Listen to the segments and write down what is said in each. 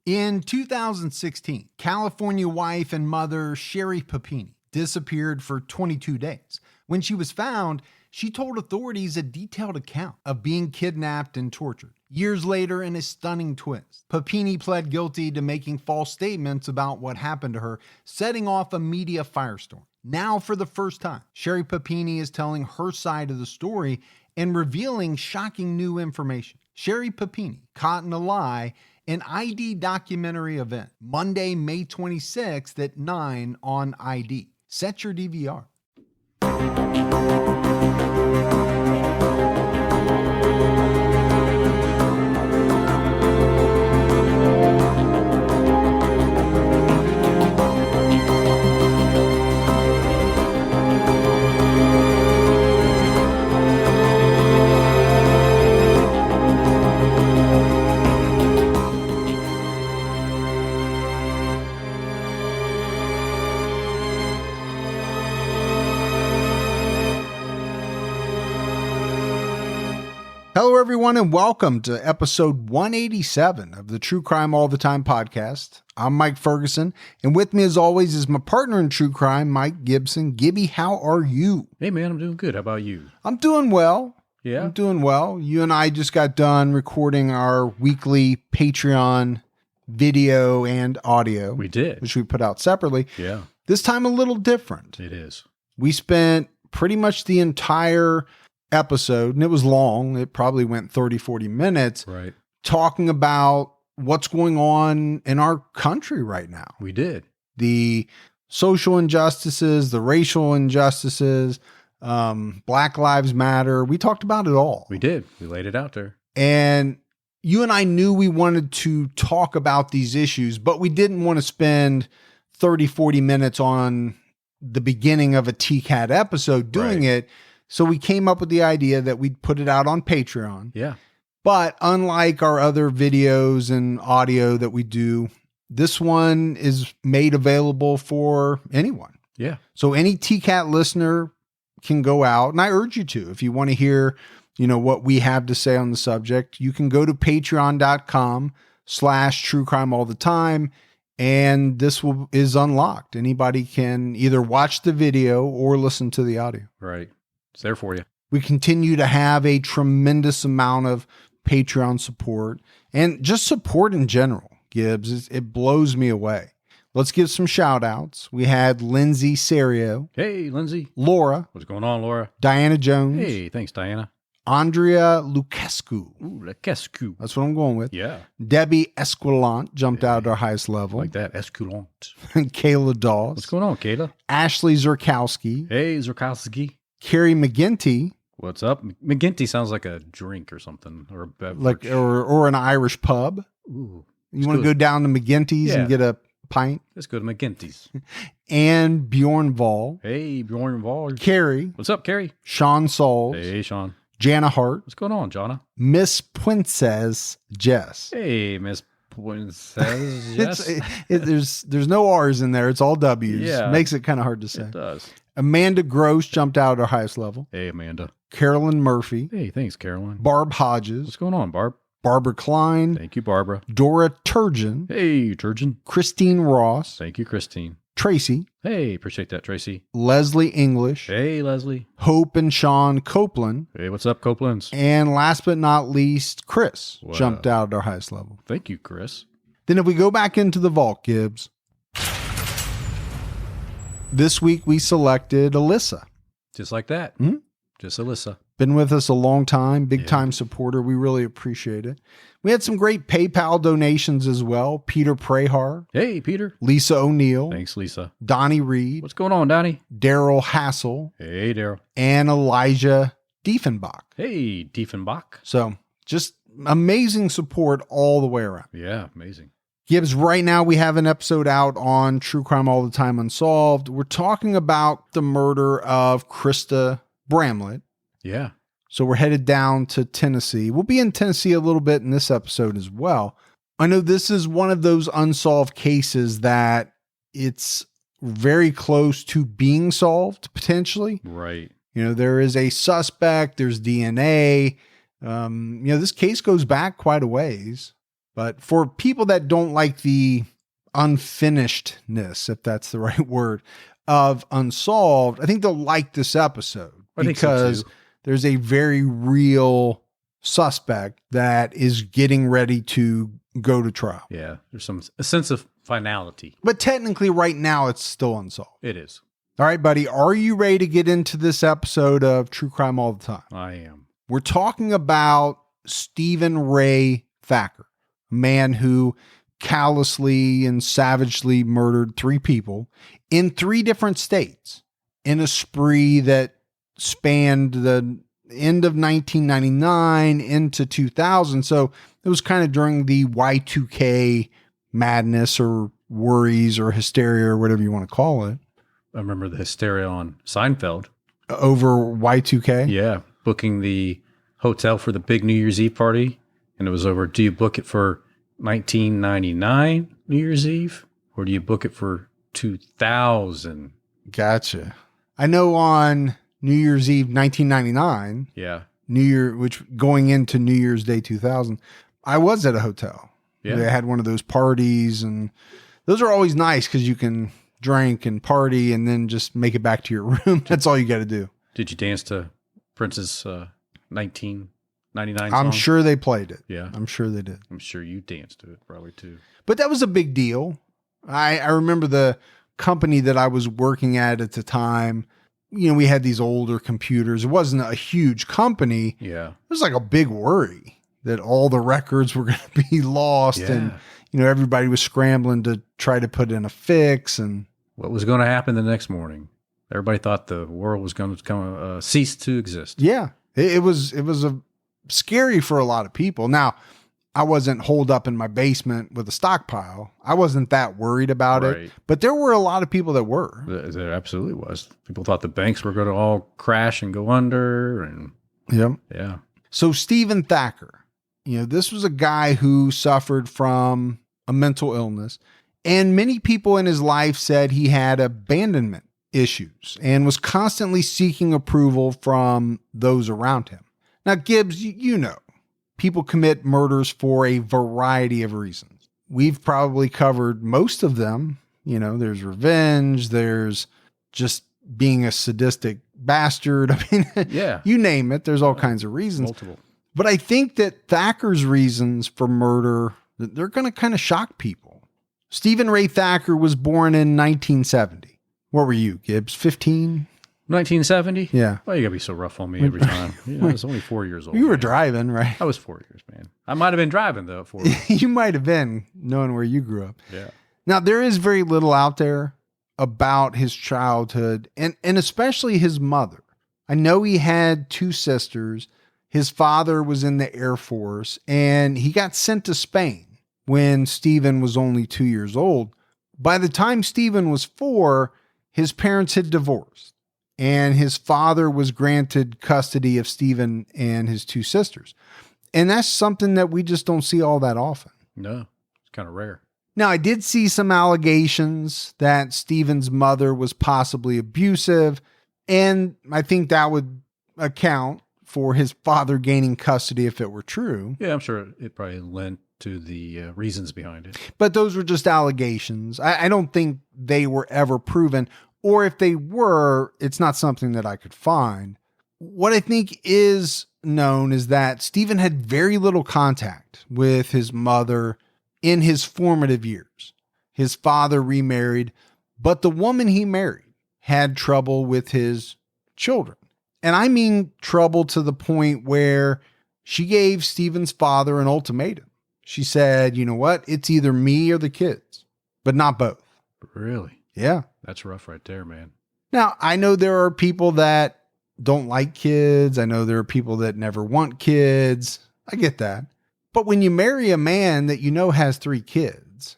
In 2016, California wife and mother Sherry Papini disappeared for 22 days. When she was found, she told authorities a detailed account of being kidnapped and tortured. Years later, in a stunning twist, Papini pled guilty to making false statements about what happened to her, setting off a media firestorm. Now, for the first time, Sherry Papini is telling her side of the story and revealing shocking new information. Sherry Papini, Caught in a Lie, an ID documentary event, Monday, May 26th at 9 on ID. Set your DVR. Hello, everyone, and welcome to episode 187 of the True Crime All the Time podcast. I'm Mike Ferguson, and with me, as always, is my partner in true crime, Mike Gibson. Gibby, how are you? Hey, man, I'm doing good. How about you? I'm doing well. Yeah? I'm doing well. You and I just got done recording our weekly Patreon video and audio. We did. Which we put out separately. Yeah. This time a little different. It is. We spent pretty much the entire episode, and it was long. It probably went 30, 40 minutes. Right. Talking about what's going on in our country right now. We did. The social injustices, the racial injustices, Black Lives Matter. We talked about it all. We did. We laid it out there. And you and I knew we wanted to talk about these issues, but we didn't want to spend 30, 40 minutes on the beginning of a TCAT episode doing it. So we came up with the idea that we'd put it out on Patreon. Yeah. But unlike our other videos and audio that we do, this one is made available for anyone. Yeah. So any TCAT listener can go out, and I urge you to, if you want to hear, what we have to say on the subject, you can go to patreon.com/truecrimeallthetime, and this is unlocked. Anybody can either watch the video or listen to the audio. Right. It's there for you. We continue to have a tremendous amount of Patreon support and just support in general, Gibbs. It blows me away. Let's give some shout outs. We had Lindsay Serio. Hey, Lindsay. Laura. What's going on, Laura? Diana Jones. Hey, thanks, Diana. Andrea Lucescu. Ooh, Lucescu. That's what I'm going with. Yeah. Debbie Esquilant jumped out at our highest level. Like that, Esculent. Kayla Dawes. What's going on, Kayla? Ashley Zerkowski. Hey, Zerkowski. Carrie McGinty. What's up? McGinty sounds like a drink or something, or a beverage. Or an Irish pub. Ooh. You want to go down to McGinty's and get a pint? Let's go to McGinty's. And Bjorn Vall. Hey, Bjorn Vall. Carrie. What's up, Carrie? Sean Sauls. Hey, Sean. Jana Hart. What's going on, Jana? Miss Princess Jess. Hey, Miss Princess Jess. There's no R's in there. It's all W's. Yeah. Makes it kind of hard to say. It does. Amanda Gross jumped out at our highest level. Hey, Amanda. Carolyn Murphy. Hey, thanks, Caroline. Barb Hodges. What's going on, Barb? Barbara Klein. Thank you, Barbara. Dora Turgeon. Hey, Turgeon. Christine Ross. Thank you, Christine. Tracy. Hey, appreciate that, Tracy. Leslie English. Hey, Leslie. Hope and Sean Copeland. Hey, what's up, Copelands? And last but not least, Chris Wow. jumped out at our highest level. Thank you, Chris. Then if we go back into the vault, Gibbs, this week we selected Alyssa. Just like that. Hmm? Just Alyssa. Been with us a long time, big time supporter. We really appreciate it. We had some great PayPal donations as well. Peter Prehar. Hey, Peter. Lisa O'Neill. Thanks, Lisa. Donnie Reed. What's going on, Donnie? Daryl Hassel. Hey, Daryl. And Elijah Diefenbach. Hey, Diefenbach. So just amazing support all the way around. Yeah, amazing. Gibbs, right now we have an episode out on True Crime All the Time Unsolved. We're talking about the murder of Krista Bramlett. Yeah. So we're headed down to Tennessee. We'll be in Tennessee a little bit in this episode as well. I know this is one of those unsolved cases that it's very close to being solved, potentially. Right. There is a suspect, there's DNA. This case goes back quite a ways. But for people that don't like the unfinishedness, if that's the right word, of Unsolved, I think they'll like this episode I think so, because too. there's a very real suspect that is getting ready to go to trial. Yeah, there's a sense of finality. But technically right now it's still unsolved. It is. All right, buddy, are you ready to get into this episode of True Crime All the Time? I am. We're talking about Steven Ray Thacker, a man who callously and savagely murdered 3 people in 3 different states in a spree that spanned the end of 1999 into 2000. So it was kind of during the Y2K madness or worries or hysteria or whatever you want to call it. I remember the hysteria on Seinfeld. Over Y2K? Yeah, booking the hotel for the big New Year's Eve party. And it was over, do you book it for 1999 New Year's Eve? Or do you book it for 2000? Gotcha. I know on New Year's Eve 1999, Yeah. which going into New Year's Day 2000, I was at a hotel. Yeah. They had one of those parties, and those are always nice because you can drink and party and then just make it back to your room. That's all you got to do. Did you dance to Prince's 1999 song? I'm sure they played it. Yeah. I'm sure they did. I'm sure you danced to it probably too. But that was a big deal. I remember the company that I was working at the time. You know, we had these older computers. It wasn't a huge company. Yeah. It was like a big worry that all the records were going to be lost. Yeah. And, you know, everybody was scrambling to try to put in a fix. And What was going to happen the next morning? Everybody thought the world was going to cease to exist. yeah, it was scary for a lot of people. Now, I wasn't holed up in my basement with a stockpile. I wasn't that worried about Right. it, but there were a lot of people that were. There absolutely was. People thought the banks were going to all crash and go under. And Yep. yeah. So Steven Thacker, you know, this was a guy who suffered from a mental illness, and many people in his life said he had abandonment issues and was constantly seeking approval from those around him. Now, Gibbs, you know, people commit murders for a variety of reasons. We've probably covered most of them. You know, there's revenge, there's just being a sadistic bastard. I mean, Yeah. you name it, there's all kinds of reasons. Multiple. But I think that Thacker's reasons for murder, they're going to kind of shock people. Steven Ray Thacker was born in 1970. What were you, Gibbs, 15? 1970? Yeah. Well, you got to be so rough on me every time. You know, I was only 4 years old. You were man. driving, right? I was 4 years, man. I might have been driving, though, at 4 years. You might have been, knowing where you grew up. Yeah. Now, there is very little out there about his childhood and especially his mother. I know he had 2 sisters. His father was in the Air Force, and he got sent to Spain when Steven was only 2 years old. By the time Steven was 4, his parents had divorced, and his father was granted custody of Steven and his 2 sisters. And that's something that we just don't see all that often. No, it's kind of rare. Now, I did see some allegations that Steven's mother was possibly abusive, and I think that would account for his father gaining custody if it were true. Yeah, I'm sure it probably lent to the reasons behind it. But those were just allegations. I don't think they were ever proven, or if they were, it's not something that I could find. What I think is known is that Steven had very little contact with his mother in his formative years. His father remarried, but the woman he married had trouble with his children. And I mean trouble to the point where she gave Steven's father an ultimatum. She said, you know what? It's either me or the kids, but not both. Really? Yeah. That's rough right there, man. Now, I know there are people that don't like kids. I know there are people that never want kids. I get that. But when you marry a man that you know has 3 kids,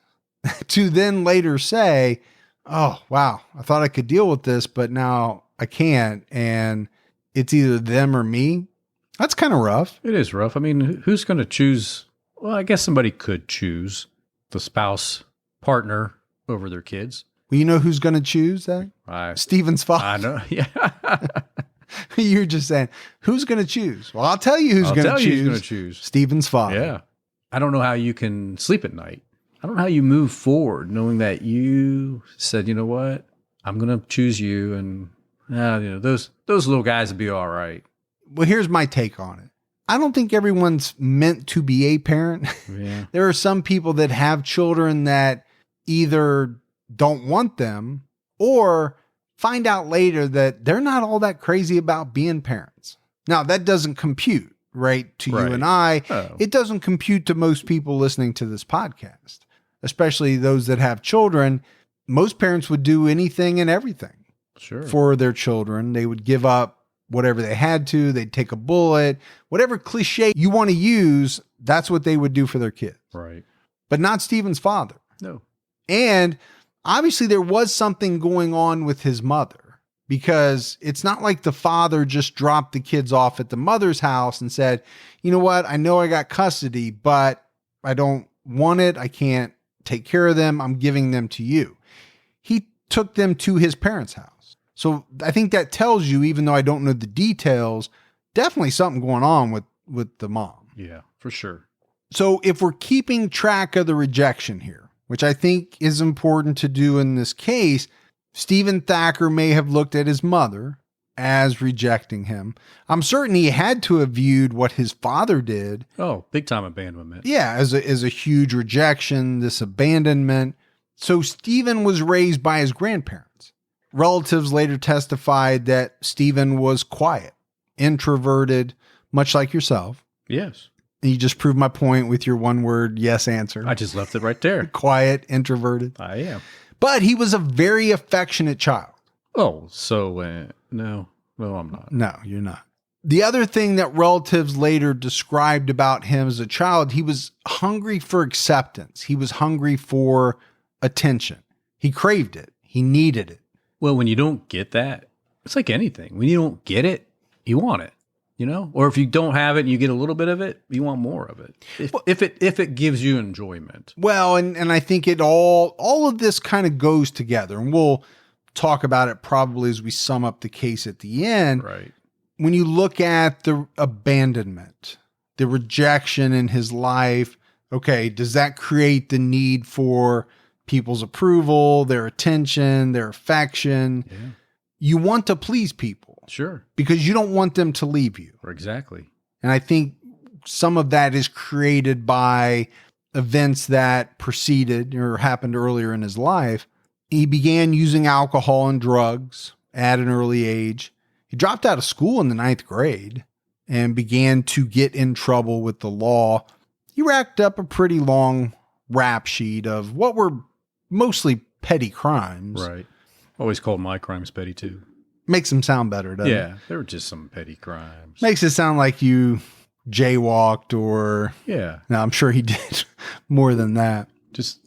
to then later say, oh, wow, I thought I could deal with this, but now I can't. And it's either them or me. That's kind of rough. It is rough. I mean, who's going to choose? Well, I guess somebody could choose the spouse partner over their kids. Well, you know who's going to choose that? Steven's father. I know. Yeah. You're just saying, who's going to choose? Well, I'll tell you who's going to choose. Who's going to choose. Steven's father. Yeah. I don't know how you can sleep at night. I don't know how you move forward knowing that you said, you know what, I'm going to choose you. And those little guys will be all right. Well, here's my take on it. I don't think everyone's meant to be a parent. Yeah. There are some people that have children that either don't want them or find out later that they're not all that crazy about being parents. Now, that doesn't compute, right? To you and I. Oh. It doesn't compute to most people listening to this podcast, especially those that have children. Most parents would do anything and everything for their children. They would give up whatever they had to. They'd take a bullet, whatever cliche you want to use. That's what they would do for their kids. Right. But not Steven's father. No. And obviously there was something going on with his mother, because it's not like the father just dropped the kids off at the mother's house and said, you know what? I know I got custody, but I don't want it. I can't take care of them. I'm giving them to you. He took them to his parents' house. So I think that tells you, even though I don't know the details, definitely something going on with the mom. Yeah, for sure. So if we're keeping track of the rejection here, which I think is important to do in this case, Steven Thacker may have looked at his mother as rejecting him. I'm certain he had to have viewed what his father did. Oh, big time abandonment. Yeah, as a huge rejection, this abandonment. So Steven was raised by his grandparents. Relatives later testified that Steven was quiet, introverted, much like yourself. Yes. And you just proved my point with your one word yes answer. I just left it right there. Quiet, introverted. I am. But he was a very affectionate child. Oh, so no, I'm not. No, you're not. The other thing that relatives later described about him as a child, he was hungry for acceptance. He was hungry for attention. He craved it. He needed it. Well, when you don't get that, it's like anything. When you don't get it, you want it, Or if you don't have it and you get a little bit of it, you want more of it. If it gives you enjoyment. Well, and I think it all of this kind of goes together, and we'll talk about it probably as we sum up the case at the end. Right. When you look at the abandonment, the rejection in his life, okay, does that create the need for people's approval, their attention, their affection? Yeah. You want to please people. Sure. Because you don't want them to leave you. Exactly. And I think some of that is created by events that preceded or happened earlier in his life. He began using alcohol and drugs at an early age. He dropped out of school in the 9th grade and began to get in trouble with the law. He racked up a pretty long rap sheet of what were mostly petty crimes. Right. Always called my crimes petty too. Makes them sound better, doesn't it? Yeah, they were just some petty crimes. Makes it sound like you jaywalked or... Yeah. No, I'm sure he did more than that. Just,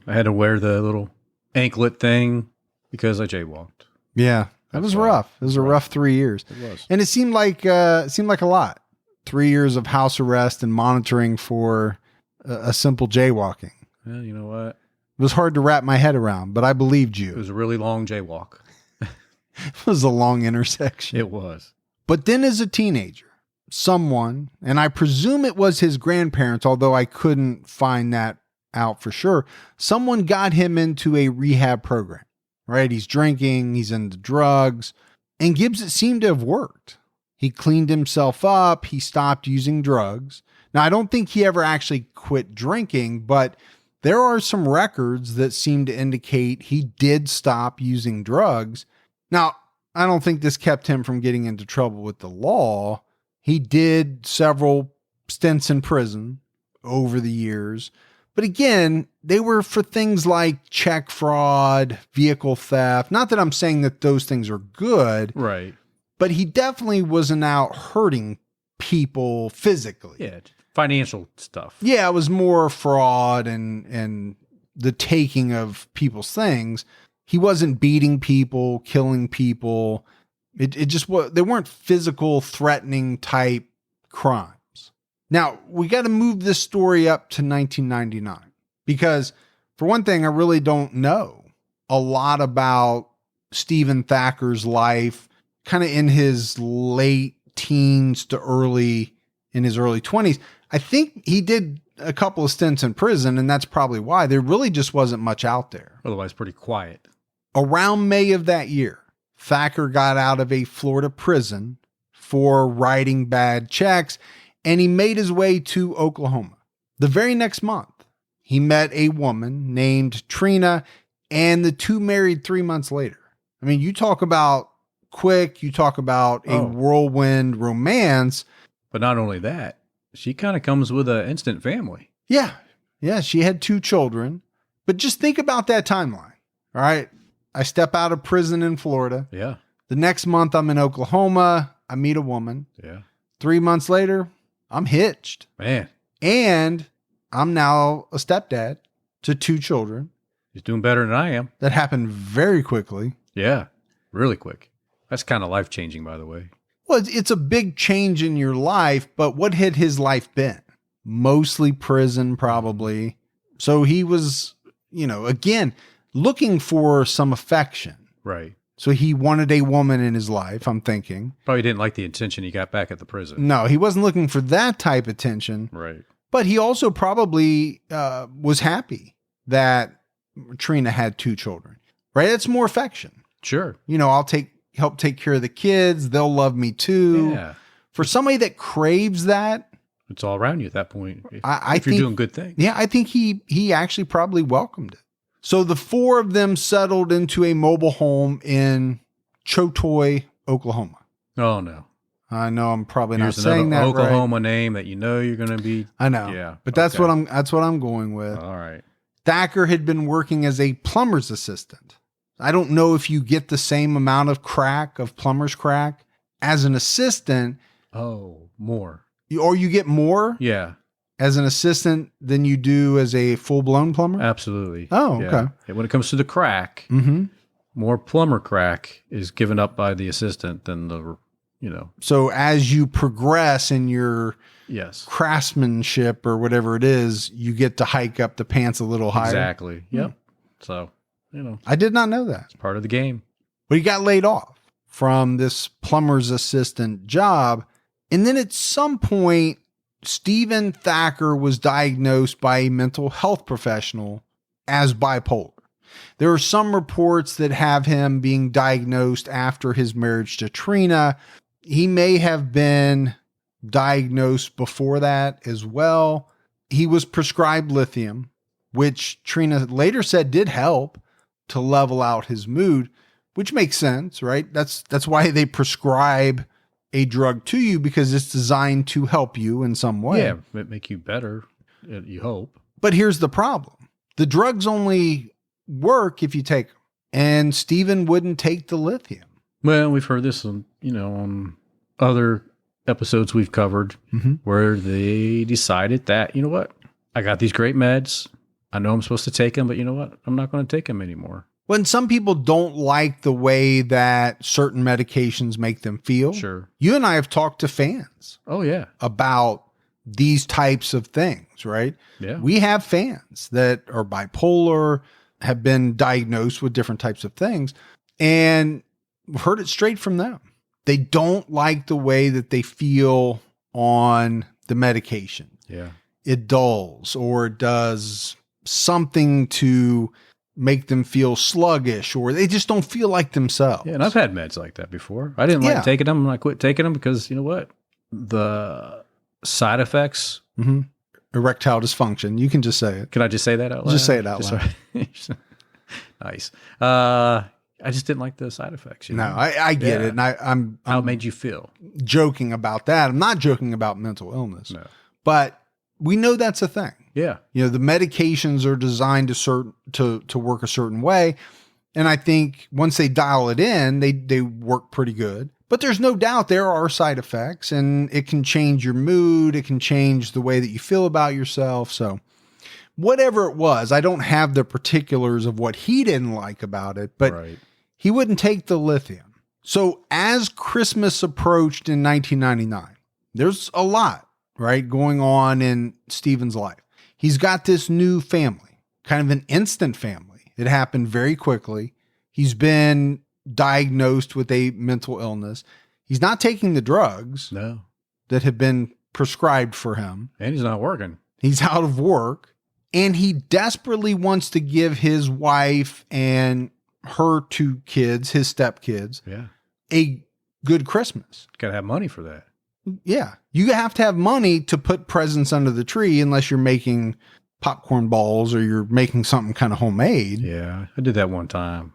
I had to wear the little anklet thing because I jaywalked. Yeah. That was rough. It was a rough 3 years. It was. And it seemed like a lot. 3 years of house arrest and monitoring for a simple jaywalking. Well, you know what? It was hard to wrap my head around, but I believed you. It was a really long jaywalk. It was a long intersection. It was. But then as a teenager, someone, and I presume it was his grandparents, although I couldn't find that out for sure, someone got him into a rehab program, right? He's drinking, he's into drugs, and Gibbs, it seemed to have worked. He cleaned himself up. He stopped using drugs. Now, I don't think he ever actually quit drinking, but there are some records that seem to indicate he did stop using drugs. Now, I don't think this kept him from getting into trouble with the law. He did several stints in prison over the years. But again, they were for things like check fraud, vehicle theft. Not that I'm saying that those things are good. Right. But he definitely wasn't out hurting people physically. Yeah. Financial stuff. Yeah, it was more fraud and the taking of people's things. He wasn't beating people, killing people. It just was, they weren't physical, threatening type crimes. Now, we got to move this story up to 1999 because, for one thing, I really don't know a lot about Steven Thacker's life, kind of in his late teens to in his early 20s. I think he did a couple of stints in prison, and that's probably why. There really just wasn't much out there. Otherwise, pretty quiet. Around May of that year, Thacker got out of a Florida prison for writing bad checks, and he made his way to Oklahoma. The very next month, he met a woman named Trina, and the two married 3 months later. I mean, you talk about quick, you talk about a whirlwind romance. But not only that, she kind of comes with an instant family. Yeah. Yeah. She had 2 children, but just think about that timeline. All right. I step out of prison in Florida. Yeah. The next month I'm in Oklahoma. I meet a woman. Yeah. 3 months later, I'm hitched. Man. And I'm now a stepdad to 2 children. He's doing better than I am. That happened very quickly. Yeah. Really quick. That's kind of life-changing, by the way. Well, it's a big change in your life, but what had his life been? Mostly prison, probably. So he was, again, looking for some affection. Right. So he wanted a woman in his life, I'm thinking. Probably didn't like the attention he got back at the prison. No, he wasn't looking for that type of attention. Right. But he also probably was happy that Trina had 2 children. Right? It's more affection. Sure. I'll help take care of the kids. They'll love me too. Yeah. For somebody that craves that, it's all around you at that point. If I think you're doing good things. Yeah, I think he actually probably welcomed it. So the 4 of them settled into a mobile home in Chotoy, Oklahoma. Oh no. I know I'm probably Here's not saying that Oklahoma right. name that you're going to be. I know. Yeah. But that's what I'm going with. All right. Thacker had been working as a plumber's assistant. I don't know if you get the same amount of plumber's crack as an assistant. Oh, more. Or you get more Yeah. as an assistant than you do as a full-blown plumber? Absolutely. Oh, Yeah. okay. And when it comes to the crack, more plumber crack is given up by the assistant than the, So as you progress in your Yes. craftsmanship or whatever it is, you get to hike up the pants a little higher. Exactly. Yep. So, I did not know that. it's part of the game. But he got laid off from this plumber's assistant job. And then at some point, Steven Thacker was diagnosed by a mental health professional as bipolar. There are some reports that have him being diagnosed after his marriage to Trina. He may have been diagnosed before that as well. He was prescribed lithium, which Trina later said did help to level out his mood, which makes sense, right? That's why they prescribe a drug to you, because it's designed to help you in some way. Yeah. It make you better. You hope. But here's the problem. The drugs only work if you take them. And Steven wouldn't take the lithium. Well, we've heard this on, on other episodes we've covered where they decided that, you know what? I got these great meds. I know I'm supposed to take them, but you know what? I'm not going to take them anymore. When some people don't like the way that certain medications make them feel. Sure. You and I have talked to fans. Oh, yeah. About these types of things, right? Yeah. We have fans that are bipolar, have been diagnosed with different types of things, and we've heard it straight from them. They don't like the way that they feel on the medication. Yeah. It dulls, or it does something to make them feel sluggish, or they just don't feel like themselves. Yeah, and I've had meds like that before. I didn't like taking them, and I quit taking them because, you know what? The side effects. Erectile dysfunction. You can just say it. Can I just say that out loud? Just say it out loud. Nice. I just didn't like the side effects. No, I get it. And I'm how it made you feel. Joking about that. I'm not joking about mental illness. No. But we know that's a thing. Yeah. The medications are designed to work a certain way. And I think once they dial it in, they work pretty good. But there's no doubt there are side effects, and it can change your mood. It can change the way that you feel about yourself. So whatever it was, I don't have the particulars of what he didn't like about it, but he wouldn't take the lithium. So as Christmas approached in 1999, there's a lot, right, going on in Steven's life. He's got this new family, kind of an instant family. It happened very quickly. He's been diagnosed with a mental illness. He's not taking the drugs that have been prescribed for him. And he's not working. He's out of work, and he desperately wants to give his wife and her 2 kids, his stepkids, a good Christmas. Got to have money for that. Yeah. You have to have money to put presents under the tree unless you're making popcorn balls or you're making something kind of homemade. Yeah. I did that one time.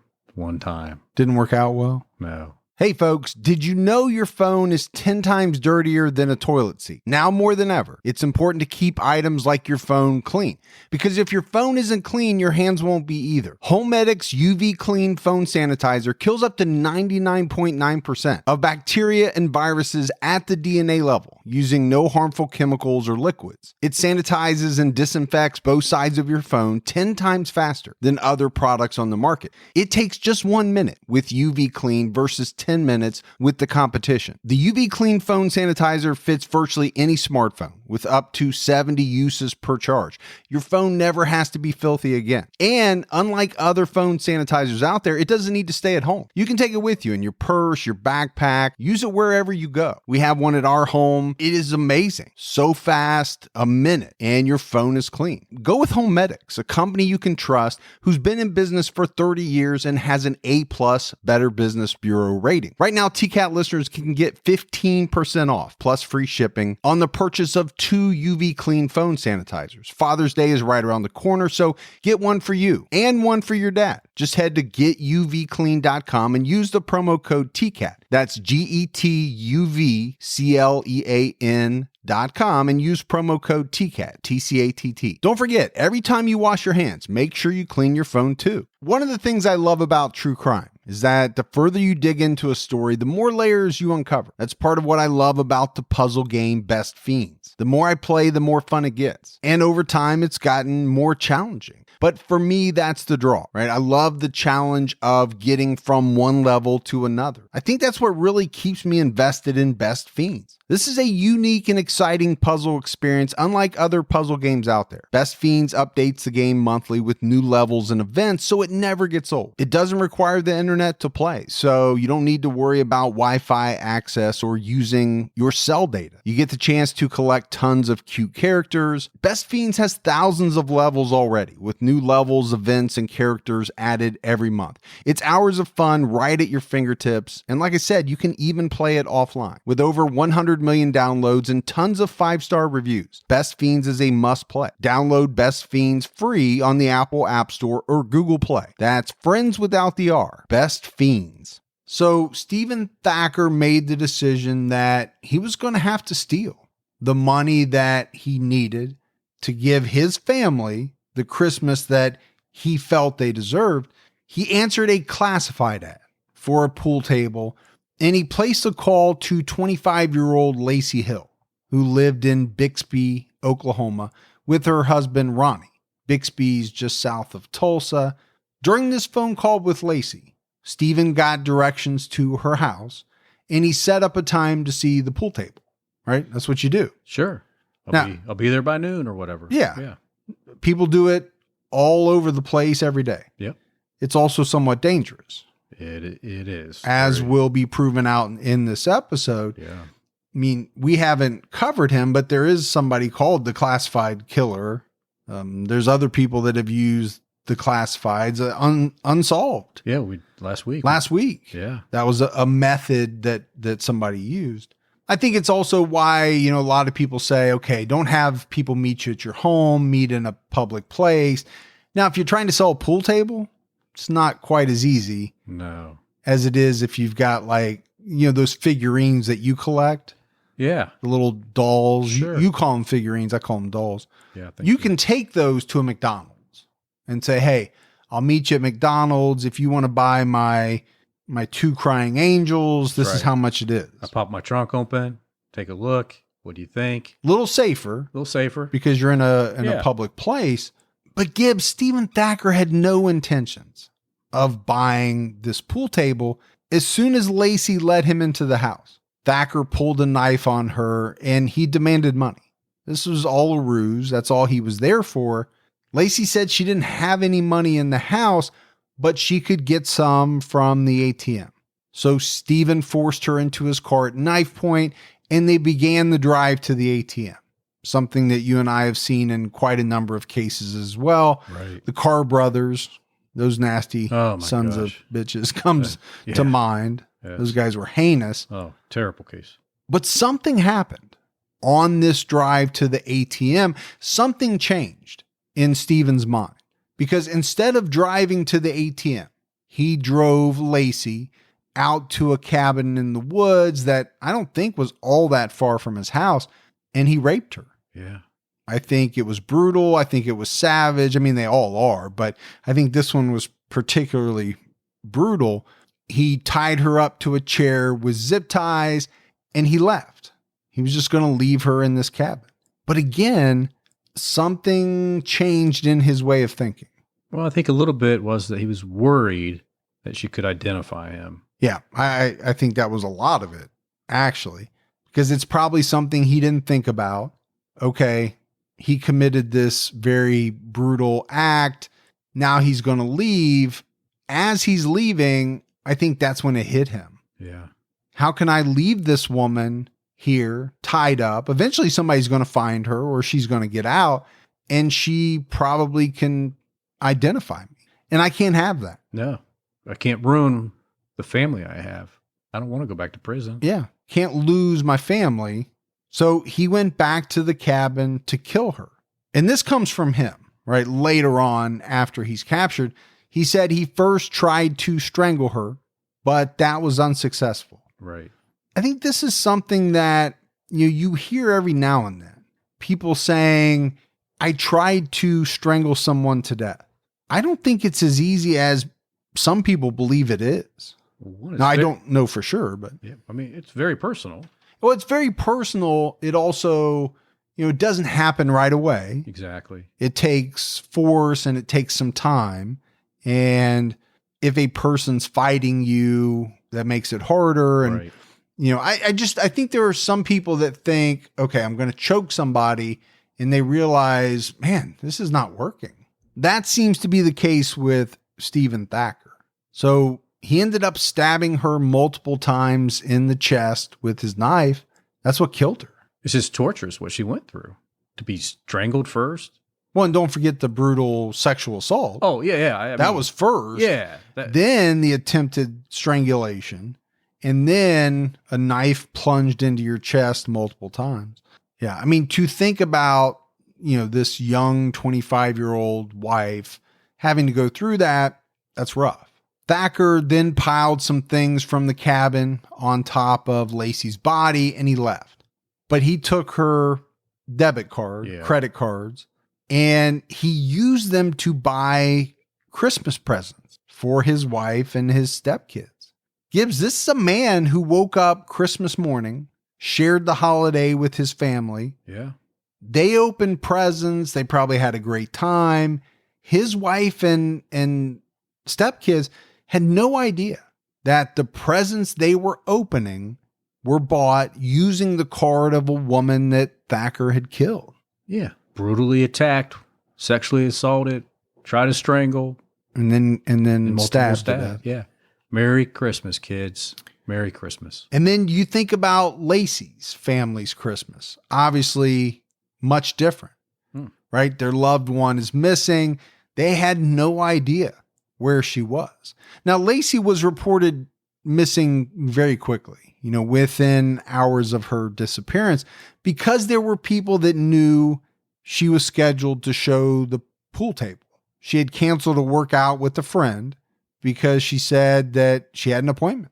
Didn't work out well? No. Hey folks, did you know your phone is 10 times dirtier than a toilet seat? Now more than ever, it's important to keep items like your phone clean. Because if your phone isn't clean, your hands won't be either. Homemedics UV Clean Phone Sanitizer kills up to 99.9% of bacteria and viruses at the DNA level using no harmful chemicals or liquids. It sanitizes and disinfects both sides of your phone 10 times faster than other products on the market. It takes just 1 minute with UV Clean versus 10 minutes with the competition. The UV Clean Phone Sanitizer fits virtually any smartphone with up to 70 uses per charge. Your phone never has to be filthy again. And unlike other phone sanitizers out there, it doesn't need to stay at home. You can take it with you in your purse, your backpack, use it wherever you go. We have one at our home. It is amazing. So fast, a minute, and your phone is clean. Go with Homemedics, a company you can trust who's been in business for 30 years and has an A+ Better Business Bureau rating. Right now, TCAT listeners can get 15% off plus free shipping on the purchase of 2 UV Clean phone sanitizers. Father's Day is right around the corner, so get one for you and one for your dad. Just head to getuvclean.com and use the promo code TCAT. That's GETUVCLEAN.com and use promo code TCAT, TCATT. Don't forget, every time you wash your hands, make sure you clean your phone too. One of the things I love about true crime is that the further you dig into a story, the more layers you uncover. That's part of what I love about the puzzle game Best Fiends. The more I play, the more fun it gets. And over time, it's gotten more challenging. But for me, that's the draw, right? I love the challenge of getting from one level to another. I think that's what really keeps me invested in Best Fiends. This is a unique and exciting puzzle experience, unlike other puzzle games out there. Best Fiends updates the game monthly with new levels and events, so it never gets old. It doesn't require the internet to play, so you don't need to worry about Wi-Fi access or using your cell data. You get the chance to collect tons of cute characters. Best Fiends has thousands of levels already, with new levels, events, and characters added every month. It's hours of fun right at your fingertips, and like I said, you can even play it offline. With over 100 million downloads and tons of 5-star reviews, Best Fiends is a must-play. Download Best Fiends free on the Apple App Store or Google Play. That's friends without the R. Best Fiends. So Steven Thacker made the decision that he was going to have to steal the money that he needed to give his family the Christmas that he felt they deserved. He answered a classified ad for a pool table, and he placed a call to 25-year-old Lacey Hill, who lived in Bixby, Oklahoma, with her husband, Ronnie. Bixby's just south of Tulsa. During this phone call with Lacey, Steven got directions to her house, and he set up a time to see the pool table, right? That's what you do. Sure. I'll be there by noon or whatever. Yeah. People do it all over the place every day. Yep. It's also somewhat dangerous. It is. As will be proven out in this episode. Yeah. I mean, we haven't covered him, but there is somebody called the classified killer. There's other people that have used the classifieds unsolved. Yeah, last week. Yeah. That was a method that somebody used. I think it's also why, a lot of people say, okay, don't have people meet you at your home, meet in a public place. Now, if you're trying to sell a pool table, it's not quite as easy as it is if you've got those figurines that you collect. Yeah. The little dolls. Sure. You call them figurines. I call them dolls. Yeah. You can take those to a McDonald's and say, hey, I'll meet you at McDonald's if you want to buy my 2 crying angels. This is how much it is. I pop my trunk open, take a look. What do you think? A little safer because you're in a public place. But Gibbs, Steven Thacker had no intentions of buying this pool table. As soon as Lacey let him into the house, Thacker pulled a knife on her and he demanded money. This was all a ruse. That's all he was there for. Lacey said she didn't have any money in the house, but she could get some from the ATM. So Steven forced her into his car at knife point, and they began the drive to the ATM. something that you and I have seen in quite a number of cases as well. Right. The Carr brothers, those nasty Oh, my sons gosh. of bitches comes Yeah. to mind. Yes. Those guys were heinous. Oh, terrible case. But something happened on this drive to the ATM. Something changed in Steven's mind, because instead of driving to the ATM, he drove Lacey out to a cabin in the woods that I don't think was all that far from his house, and he raped her. Yeah. I think it was brutal. I think it was savage. I mean, they all are, but I think this one was particularly brutal. He tied her up to a chair with zip ties and he left. He was just going to leave her in this cabin. But again, something changed in his way of thinking. Well, I think a little bit was that he was worried that she could identify him. Yeah, I think that was a lot of it, actually, because it's probably something he didn't think about. Okay, he committed this very brutal act. Now he's going to leave. As he's leaving, I think that's when it hit him. Yeah. How can I leave this woman here tied up? Eventually somebody's going to find her or she's going to get out and she probably can identify me. And I can't have that. No, I can't ruin the family I have. I don't want to go back to prison. Yeah. Can't lose my family. So he went back to the cabin to kill her. And this comes from him, right? Later on, after he's captured, he said he first tried to strangle her, but that was unsuccessful. Right. I think this is something that you hear every now and then. People saying, I tried to strangle someone to death. I don't think it's as easy as some people believe it is. Now, I don't know for sure, but yeah, I mean, it's very personal. Well, it's very personal. It also, it doesn't happen right away. Exactly. It takes force and it takes some time. And if a person's fighting you, that makes it harder. And, right. I think there are some people that think, okay, I'm going to choke somebody, and they realize, man, this is not working. That seems to be the case with Steven Thacker. So he ended up stabbing her multiple times in the chest with his knife. That's what killed her. It's just torturous what she went through. To be strangled first. Well, and don't forget the brutal sexual assault. Oh, yeah. I that mean, was first. Yeah. Then the attempted strangulation. And then a knife plunged into your chest multiple times. Yeah. I mean, to think about, this young 25-year-old wife having to go through that, that's rough. Thacker then piled some things from the cabin on top of Lacey's body and he left. But he took her debit card, credit cards, and he used them to buy Christmas presents for his wife and his stepkids. Gibbs, this is a man who woke up Christmas morning, shared the holiday with his family. Yeah. They opened presents. They probably had a great time. His wife and stepkids had no idea that the presents they were opening were bought using the card of a woman that Thacker had killed. Yeah. Brutally attacked, sexually assaulted, tried to strangle. And then stabbed to death. Yeah. Merry Christmas, kids. Merry Christmas. And then you think about Lacey's family's Christmas. Obviously, much different, right? Their loved one is missing. They had no idea where she was. Now, Lacey was reported missing very quickly, within hours of her disappearance, because there were people that knew she was scheduled to show the pool table. She had canceled a workout with a friend because she said that she had an appointment.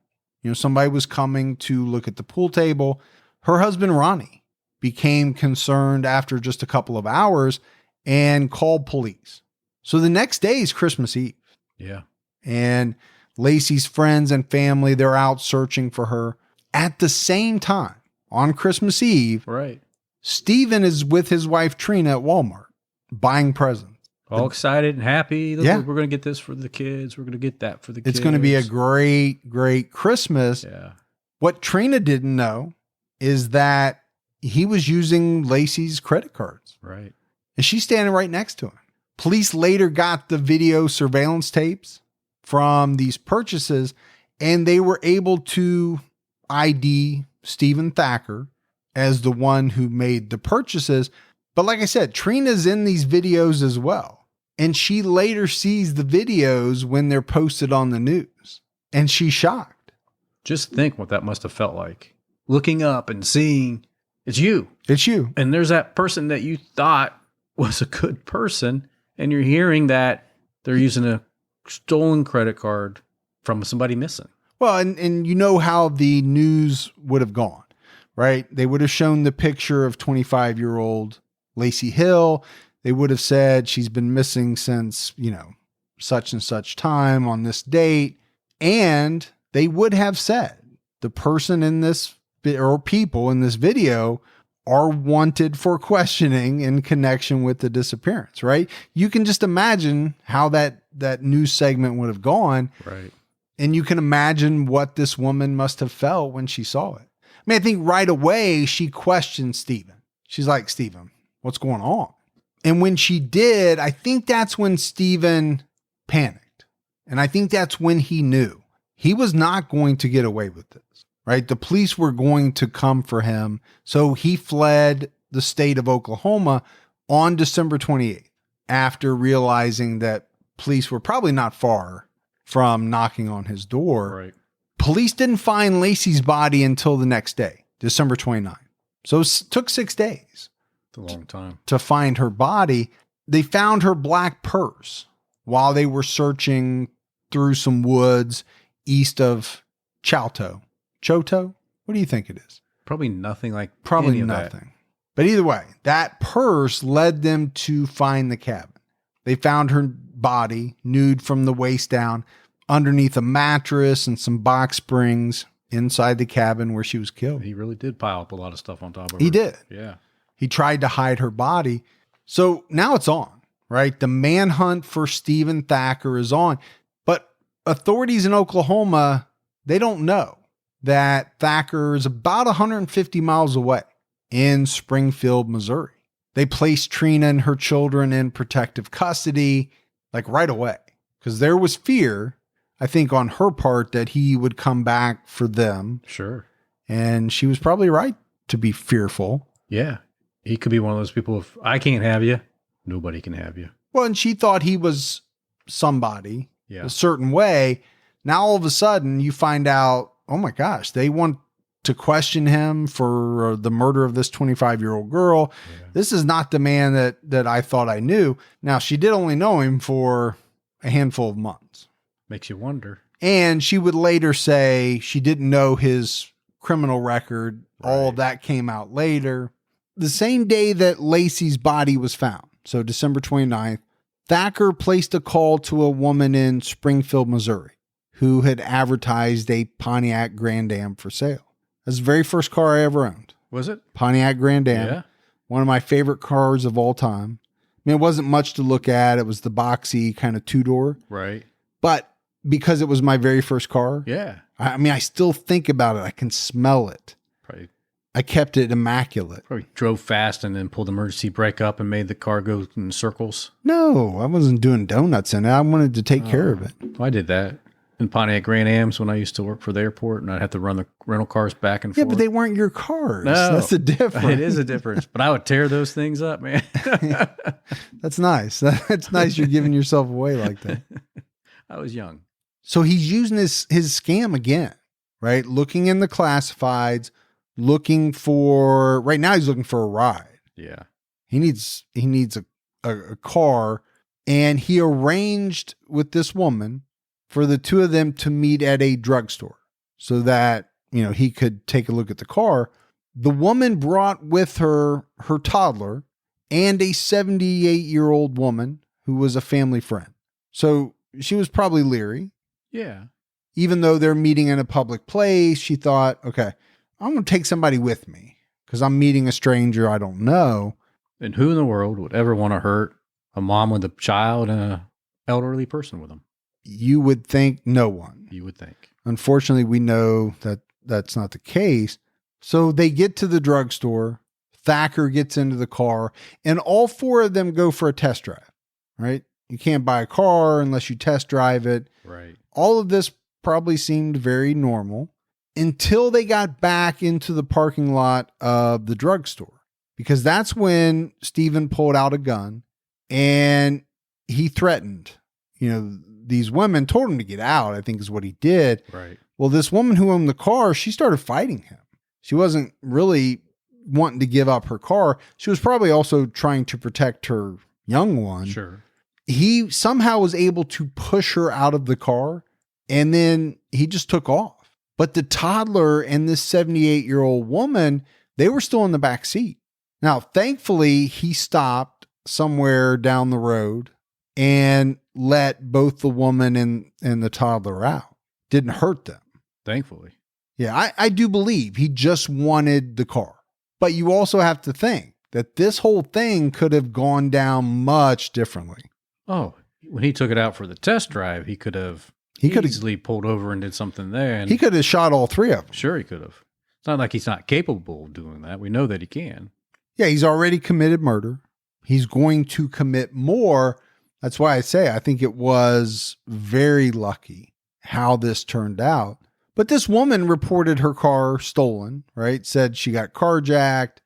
Somebody was coming to look at the pool table. Her husband, Ronnie, became concerned after just a couple of hours and called police. So the next day is Christmas Eve. Yeah. And Lacey's friends and family, they're out searching for her. At the same time, on Christmas Eve, right, Steven is with his wife, Trina, at Walmart buying presents. All excited and happy. Yeah. We're going to get this for the kids. We're going to get that for the kids. It's going to be a great, great Christmas. Yeah. What Trina didn't know is that he was using Lacey's credit cards. Right. And she's standing right next to him. Police later got the video surveillance tapes from these purchases, and they were able to ID Steven Thacker as the one who made the purchases. But like I said, Trina's in these videos as well. And she later sees the videos when they're posted on the news. And she's shocked. Just think what that must have felt like. Looking up and seeing it's you. It's you. And there's that person that you thought was a good person. And you're hearing that they're using a stolen credit card from somebody missing. Well, and you know how the news would have gone, right? They would have shown the picture of 25-year-old Lacey Hill. They would have said she's been missing since, such and such time on this date. And they would have said the person in this, or people in this video, are wanted for questioning in connection with the disappearance, right? You can just imagine how that news segment would have gone. Right. And you can imagine what this woman must have felt when she saw it. I mean, I think right away she questioned Steven. She's like, Steven, what's going on? And when she did, I think that's when Steven panicked. And I think that's when he knew he was not going to get away with this, right? The police were going to come for him. So he fled the state of Oklahoma on December 28th after realizing that police were probably not far from knocking on his door. Right. Police didn't find Lacey's body until the next day, December 29th. So it took 6 days. It's a long time. To find her body. They found her black purse while they were searching through some woods east of Choto. What do you think it is? Probably nothing like Probably any of nothing. that. But either way, that purse led them to find the cabin. They found her body nude from the waist down underneath a mattress and some box springs inside the cabin where she was killed. He really did pile up a lot of stuff on top of her. He did. Yeah. He tried to hide her body. So now it's on, right? The manhunt for Steven Thacker is on. But authorities in Oklahoma, they don't know that Thacker is about 150 miles away in Springfield, Missouri. They placed Trina and her children in protective custody, like right away, because there was fear, I think, on her part that he would come back for them. Sure. And she was probably right to be fearful. Yeah. He could be one of those people, if I can't have you, nobody can have you. Well, and she thought he was somebody Yeah. a certain way. Now, all of a sudden, you find out, oh my gosh, they want to question him for the murder of this 25-year-old girl. Yeah. This is not the man that I thought I knew. Now, she did only know him for a handful of months. Makes you wonder. And she would later say she didn't know his criminal record. Right. All of that came out later. The same day that Lacey's body was found, so December 29th, Thacker placed a call to a woman in Springfield, Missouri, who had advertised a Pontiac Grand Am for sale. That's the very first car I ever owned. Was it? Pontiac Grand Am. Yeah. One of my favorite cars of all time. I mean, it wasn't much to look at. It was the boxy kind of two-door. Right. But because it was my very first car, Yeah. I mean, I still think about it. I can smell it. Probably I kept it immaculate. drove fast and then pulled the emergency brake up and made the car go in circles. No, I wasn't doing donuts in it. I wanted to take care of it. Well, I did that in Pontiac Grand Ams when I used to work for the airport, and I'd have to run the rental cars back and Yeah, forth. but they weren't your cars. No. That's the difference. It is a difference. But I would tear those things up, man. That's nice. That's nice you're giving yourself away like that. I was young. So he's using his scam again, right? Looking in the classifieds, looking for, right now he's looking for a ride. Yeah. He needs a car, and he arranged with this woman for the two of them to meet at a drugstore so that, he could take a look at the car. The woman brought with her toddler and a 78-year-old woman who was a family friend. So she was probably leery. Yeah. Even though they're meeting in a public place, she thought, okay, I'm going to take somebody with me because I'm meeting a stranger I don't know. And who in the world would ever want to hurt a mom with a child and an elderly person with them? You would think no one. You would think. Unfortunately, we know that that's not the case. So they get to the drugstore. Thacker gets into the car, and all four of them go for a test drive, right? You can't buy a car unless you test drive it. Right. All of this probably seemed very normal. until they got back into the parking lot of the drugstore, because that's when Steven pulled out a gun and he threatened, these women, told him to get out, I think is what he did. Right. Well, this woman who owned the car, she started fighting him. She wasn't really wanting to give up her car. She was probably also trying to protect her young one. Sure. He somehow was able to push her out of the car, and then he just took off. But the toddler and this 78-year-old woman, they were still in the back seat. Now, thankfully, he stopped somewhere down the road and let both the woman and the toddler out. Didn't hurt them. Thankfully. Yeah, I do believe he just wanted the car. But you also have to think that this whole thing could have gone down much differently. Oh, when he took it out for the test drive, he could have easily pulled over and did something there. And he could have shot all three of them. Sure, he could have. It's not like he's not capable of doing that. We know that he can. Yeah, he's already committed murder. He's going to commit more. That's why I say I think it was very lucky how this turned out. But this woman reported her car stolen, right? Said she got carjacked.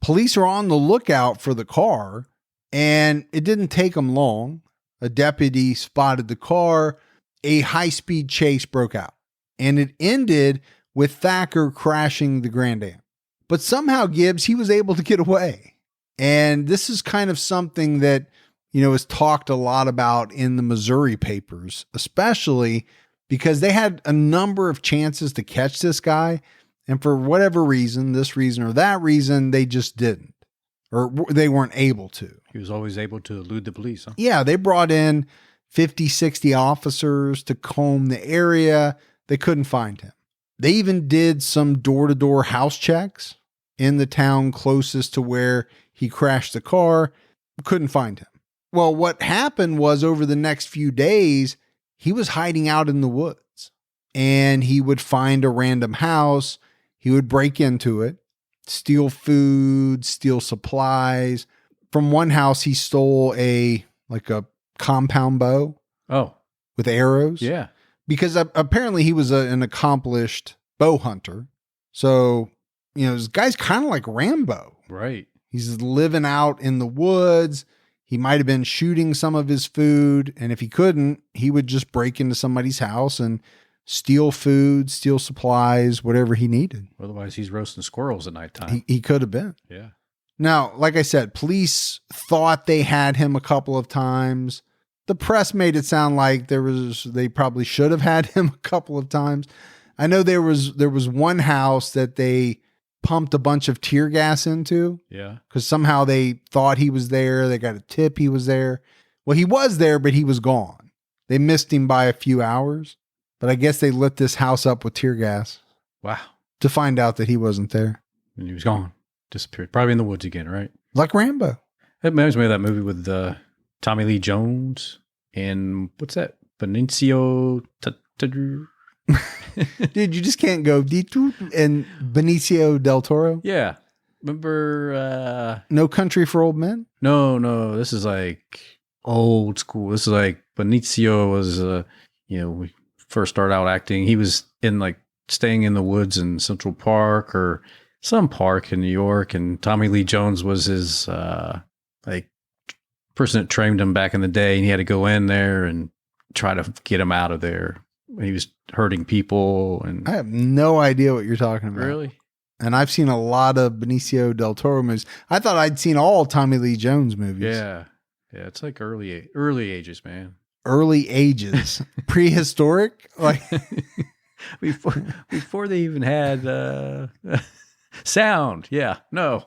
Police are on the lookout for the car, and it didn't take them long. A deputy spotted the car. A high-speed chase broke out, and it ended with Thacker crashing the Grand Am. But somehow Gibbs, he was able to get away. And this is kind of something that, is talked a lot about in the Missouri papers, especially because they had a number of chances to catch this guy. And for whatever reason, this reason or that reason, they just didn't, or they weren't able to. He was always able to elude the police. Huh? Yeah, they brought in 50, 60 officers to comb the area. They couldn't find him. They even did some door-to-door house checks in the town closest to where he crashed the car. Couldn't find him. Well, what happened was over the next few days, he was hiding out in the woods, and he would find a random house. He would break into it, steal food, steal supplies. From one house, he stole a compound bow. Oh, with arrows. Yeah. Because apparently he was an accomplished bow hunter. So, this guy's kind of like Rambo. Right. He's living out in the woods. He might have been shooting some of his food. And if he couldn't, he would just break into somebody's house and steal food, steal supplies, whatever he needed. Otherwise, he's roasting squirrels at nighttime. He could have been. Yeah. Now, like I said, police thought they had him a couple of times. The press made it sound like they probably should have had him a couple of times. I know there was one house that they pumped a bunch of tear gas into. Yeah. Because somehow they thought he was there. They got a tip he was there. Well, he was there, but he was gone. They missed him by a few hours. But I guess they lit this house up with tear gas. Wow. To find out that he wasn't there. And he was gone. Disappeared. Probably in the woods again, right? Like Rambo. It reminds me of that movie with Tommy Lee Jones and what's that? Benicio. Dude, you just can't go and Benicio del Toro. Yeah. Remember? No Country for Old Men? No. This is like old school. This is like Benicio was, we first started out acting. He was staying in the woods in Central Park or some park in New York. And Tommy Lee Jones was his, person that trained him back in the day. And he had to go in there and try to get him out of there. He was hurting people. And I have no idea what you're talking about. Really? And I've seen a lot of Benicio del Toro movies. I thought I'd seen all Tommy Lee Jones movies. Yeah. Yeah. It's like early ages, man. Early ages. Prehistoric? Like before they even had sound. Yeah. No.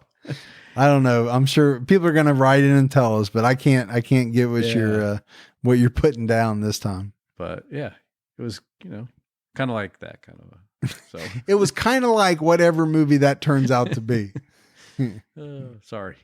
I don't know. I'm sure people are going to write in and tell us, but I can't get what you're putting down this time. But yeah, it was, kind of like that kind of. So it was kind of like whatever movie that turns out to be. Sorry.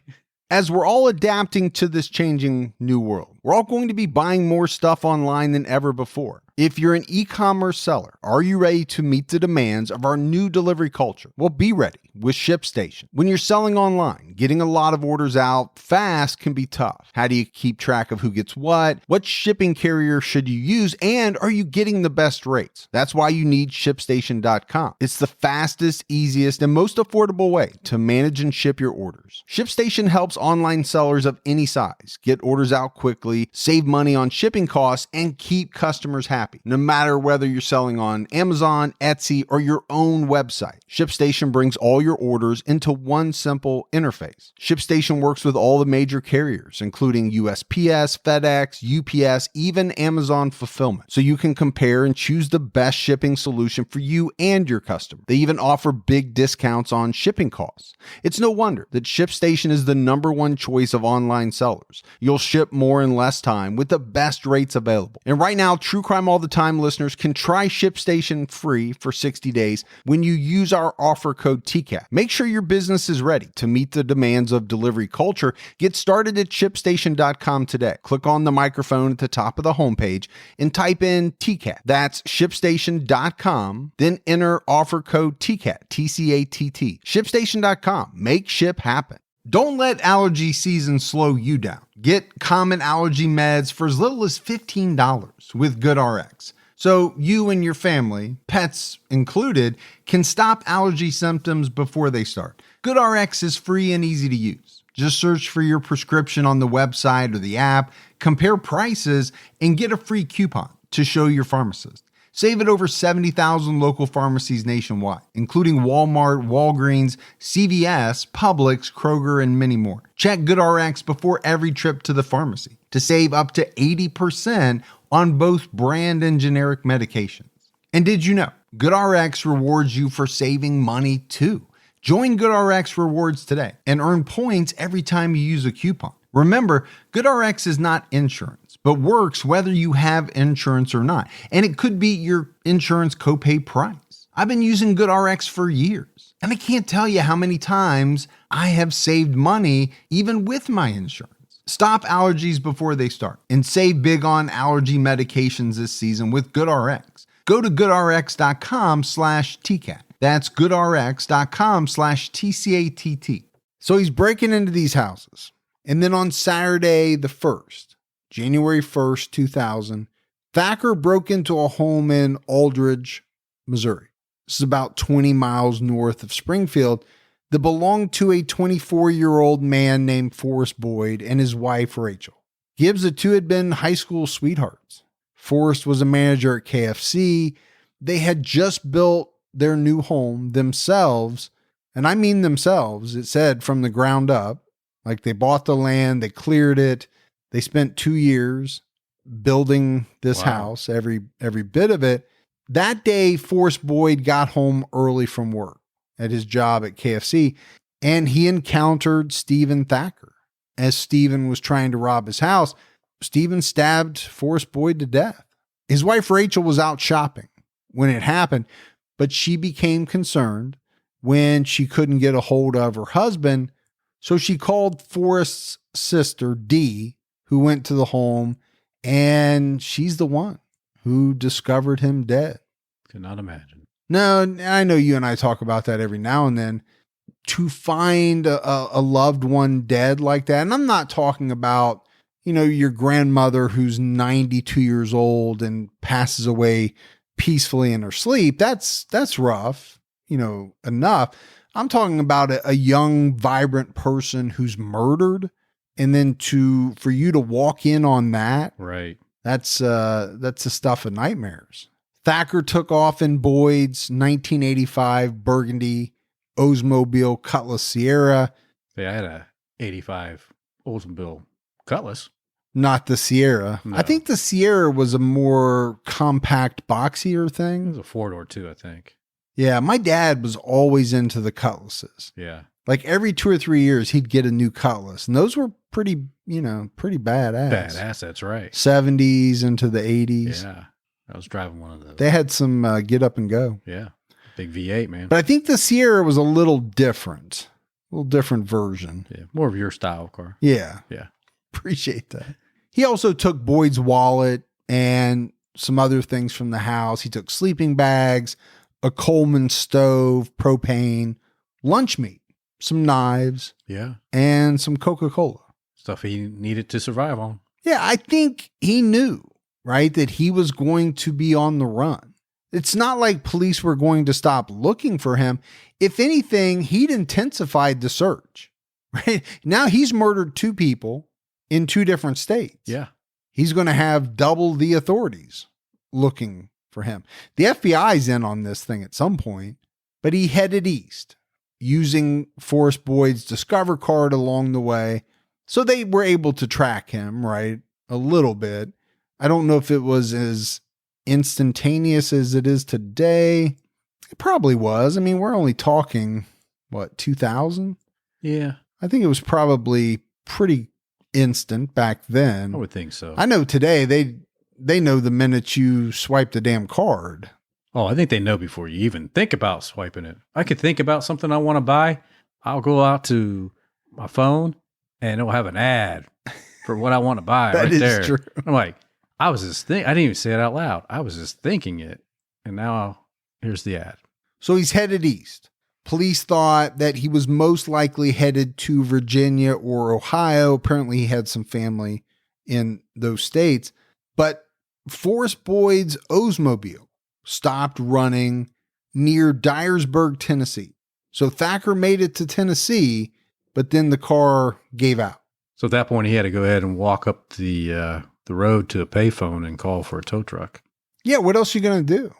As we're all adapting to this changing new world, we're all going to be buying more stuff online than ever before. If you're an e-commerce seller, are you ready to meet the demands of our new delivery culture? Well, be ready with ShipStation. When you're selling online, getting a lot of orders out fast can be tough. How do you keep track of who gets what? What shipping carrier should you use? And are you getting the best rates? That's why you need ShipStation.com. It's the fastest, easiest, and most affordable way to manage and ship your orders. ShipStation helps online sellers of any size get orders out quickly, save money on shipping costs, and keep customers happy, no matter whether you're selling on Amazon, Etsy, or your own website. ShipStation brings all your orders into one simple interface. ShipStation works with all the major carriers, including USPS, FedEx, UPS, even Amazon Fulfillment, so you can compare and choose the best shipping solution for you and your customer. They even offer big discounts on shipping costs. It's no wonder that ShipStation is the #1 choice of online sellers. You'll ship more in less time with the best rates available. And right now, True Crime All the Time listeners can try ShipStation free for 60 days when you use our offer code TCAT. Make sure your business is ready to meet the demands of delivery culture. Get started at ShipStation.com today. Click on the microphone at the top of the homepage and type in TCAT. That's ShipStation.com. Then enter offer code TCAT, TCATT. ShipStation.com. Make ship happen. Don't let allergy season slow you down. Get common allergy meds for as little as $15 with GoodRx. So you and your family, pets included, can stop allergy symptoms before they start. GoodRx is free and easy to use. Just search for your prescription on the website or the app, compare prices, and get a free coupon to show your pharmacist. Save at over 70,000 local pharmacies nationwide, including Walmart, Walgreens, CVS, Publix, Kroger, and many more. Check GoodRx before every trip to the pharmacy to save up to 80% on both brand and generic medications. And did you know GoodRx rewards you for saving money too? Join GoodRx Rewards today and earn points every time you use a coupon. Remember, GoodRx is not insurance, but works whether you have insurance or not. And it could be your insurance copay price. I've been using GoodRx for years, and I can't tell you how many times I have saved money even with my insurance. Stop allergies before they start and save big on allergy medications this season with GoodRx. Go to goodrx.com/TCAT. That's goodrx.com/TCATT. So he's breaking into these houses. And then on Saturday the 1st, January 1st, 2000, Thacker broke into a home in Aldridge, Missouri. This is about 20 miles north of Springfield, that belonged to a 24-year-old man named Forrest Boyd and his wife, Rachel. Gibbs, the two had been high school sweethearts. Forrest was a manager at KFC. They had just built their new home themselves, and I mean themselves. It said from the ground up. Like they bought the land, they cleared it. They spent 2 years building this house, every bit of it. That day, Forrest Boyd got home early from work at his job at KFC, and he encountered Steven Thacker. As Steven was trying to rob his house, Steven stabbed Forrest Boyd to death. His wife Rachel was out shopping when it happened, but she became concerned when she couldn't get a hold of her husband. So she called Forrest's sister, Dee, who went to the home, and she's the one who discovered him dead. Could not imagine. No, I know you and I talk about that every now and then. To find a loved one dead like that, and I'm not talking about, your grandmother who's 92 years old and passes away peacefully in her sleep. That's rough, enough. I'm talking about a young, vibrant person who's murdered, and then for you to walk in on that, right? That's the stuff of nightmares. Thacker took off in Boyd's 1985 Burgundy Oldsmobile Cutlass Sierra. Yeah, I had a 85 Oldsmobile Cutlass. Not the Sierra. No. I think the Sierra was a more compact, boxier thing. It was a 4-door too, I think. Yeah, my dad was always into the Cutlasses. Yeah. Like every 2 or 3 years, he'd get a new Cutlass. And those were pretty badass. Badass, that's right. 70s into the 80s. Yeah. I was driving one of those. They had some get up and go. Yeah. Big V8, man. But I think the Sierra was a little different version. Yeah. More of your style car. Yeah. Yeah. Appreciate that. He also took Boyd's wallet and some other things from the house. He took sleeping bags, a Coleman stove, propane, lunch meat, some knives, Yeah. and some Coca-Cola. Stuff he needed to survive on. Yeah, I think he knew, right, that he was going to be on the run. It's not like police were going to stop looking for him. If anything, he'd intensified the search, right? Now he's murdered 2 people in 2 different states. Yeah. He's going to have double the authorities looking for him. The FBI's in on this thing at some point, but he headed east using Forrest Boyd's Discover card along the way. So they were able to track him, right? A little bit. I don't know if it was as instantaneous as it is today. It probably was. I mean, we're only talking, 2000? Yeah. I think it was probably pretty instant back then. I would think so. I know today they know the minute you swipe the damn card. Oh, I think they know before you even think about swiping it. I could think about something I want to buy. I'll go out to my phone and it'll have an ad for what I want to buy That right is there. true. I'm like, I didn't even say it out loud. I was just thinking it. And now here's the ad. So he's headed east. Police thought that he was most likely headed to Virginia or Ohio. Apparently he had some family in those states. But Forrest Boyd's Oldsmobile stopped running near Dyersburg, Tennessee. So Thacker made it to Tennessee, but then the car gave out. So at that point, he had to go ahead and walk up the road to a payphone and call for a tow truck. Yeah, what else are you going to do?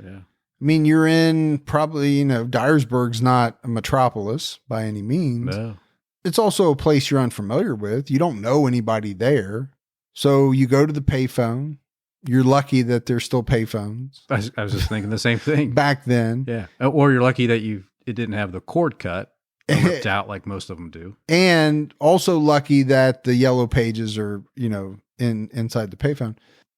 Yeah. I mean, you're in probably, Dyersburg's not a metropolis by any means. No. It's also a place you're unfamiliar with. You don't know anybody there. So you go to the payphone. You're lucky that there's still payphones. I was just thinking the same thing. Back then. Yeah. Or you're lucky that it didn't have the cord cut or ripped out like most of them do. And also lucky that the yellow pages are, inside the payphone.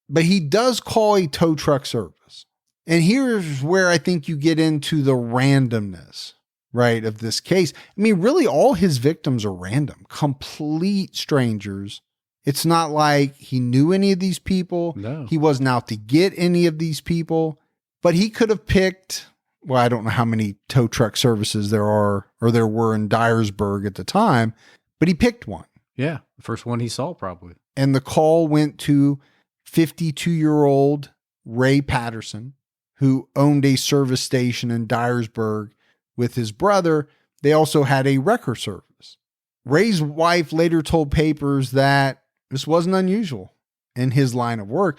But he does call a tow truck service. And here's where I think you get into the randomness, right, of this case. I mean, really all his victims are random, complete strangers. It's not like he knew any of these people. No. He wasn't out to get any of these people, but he could have picked, I don't know how many tow truck services there are or there were in Dyersburg at the time, but he picked one. Yeah. The first one he saw probably. And the call went to 52-year-old Ray Patterson, who owned a service station in Dyersburg with his brother. They also had a wrecker service. Ray's wife later told papers that this wasn't unusual in his line of work.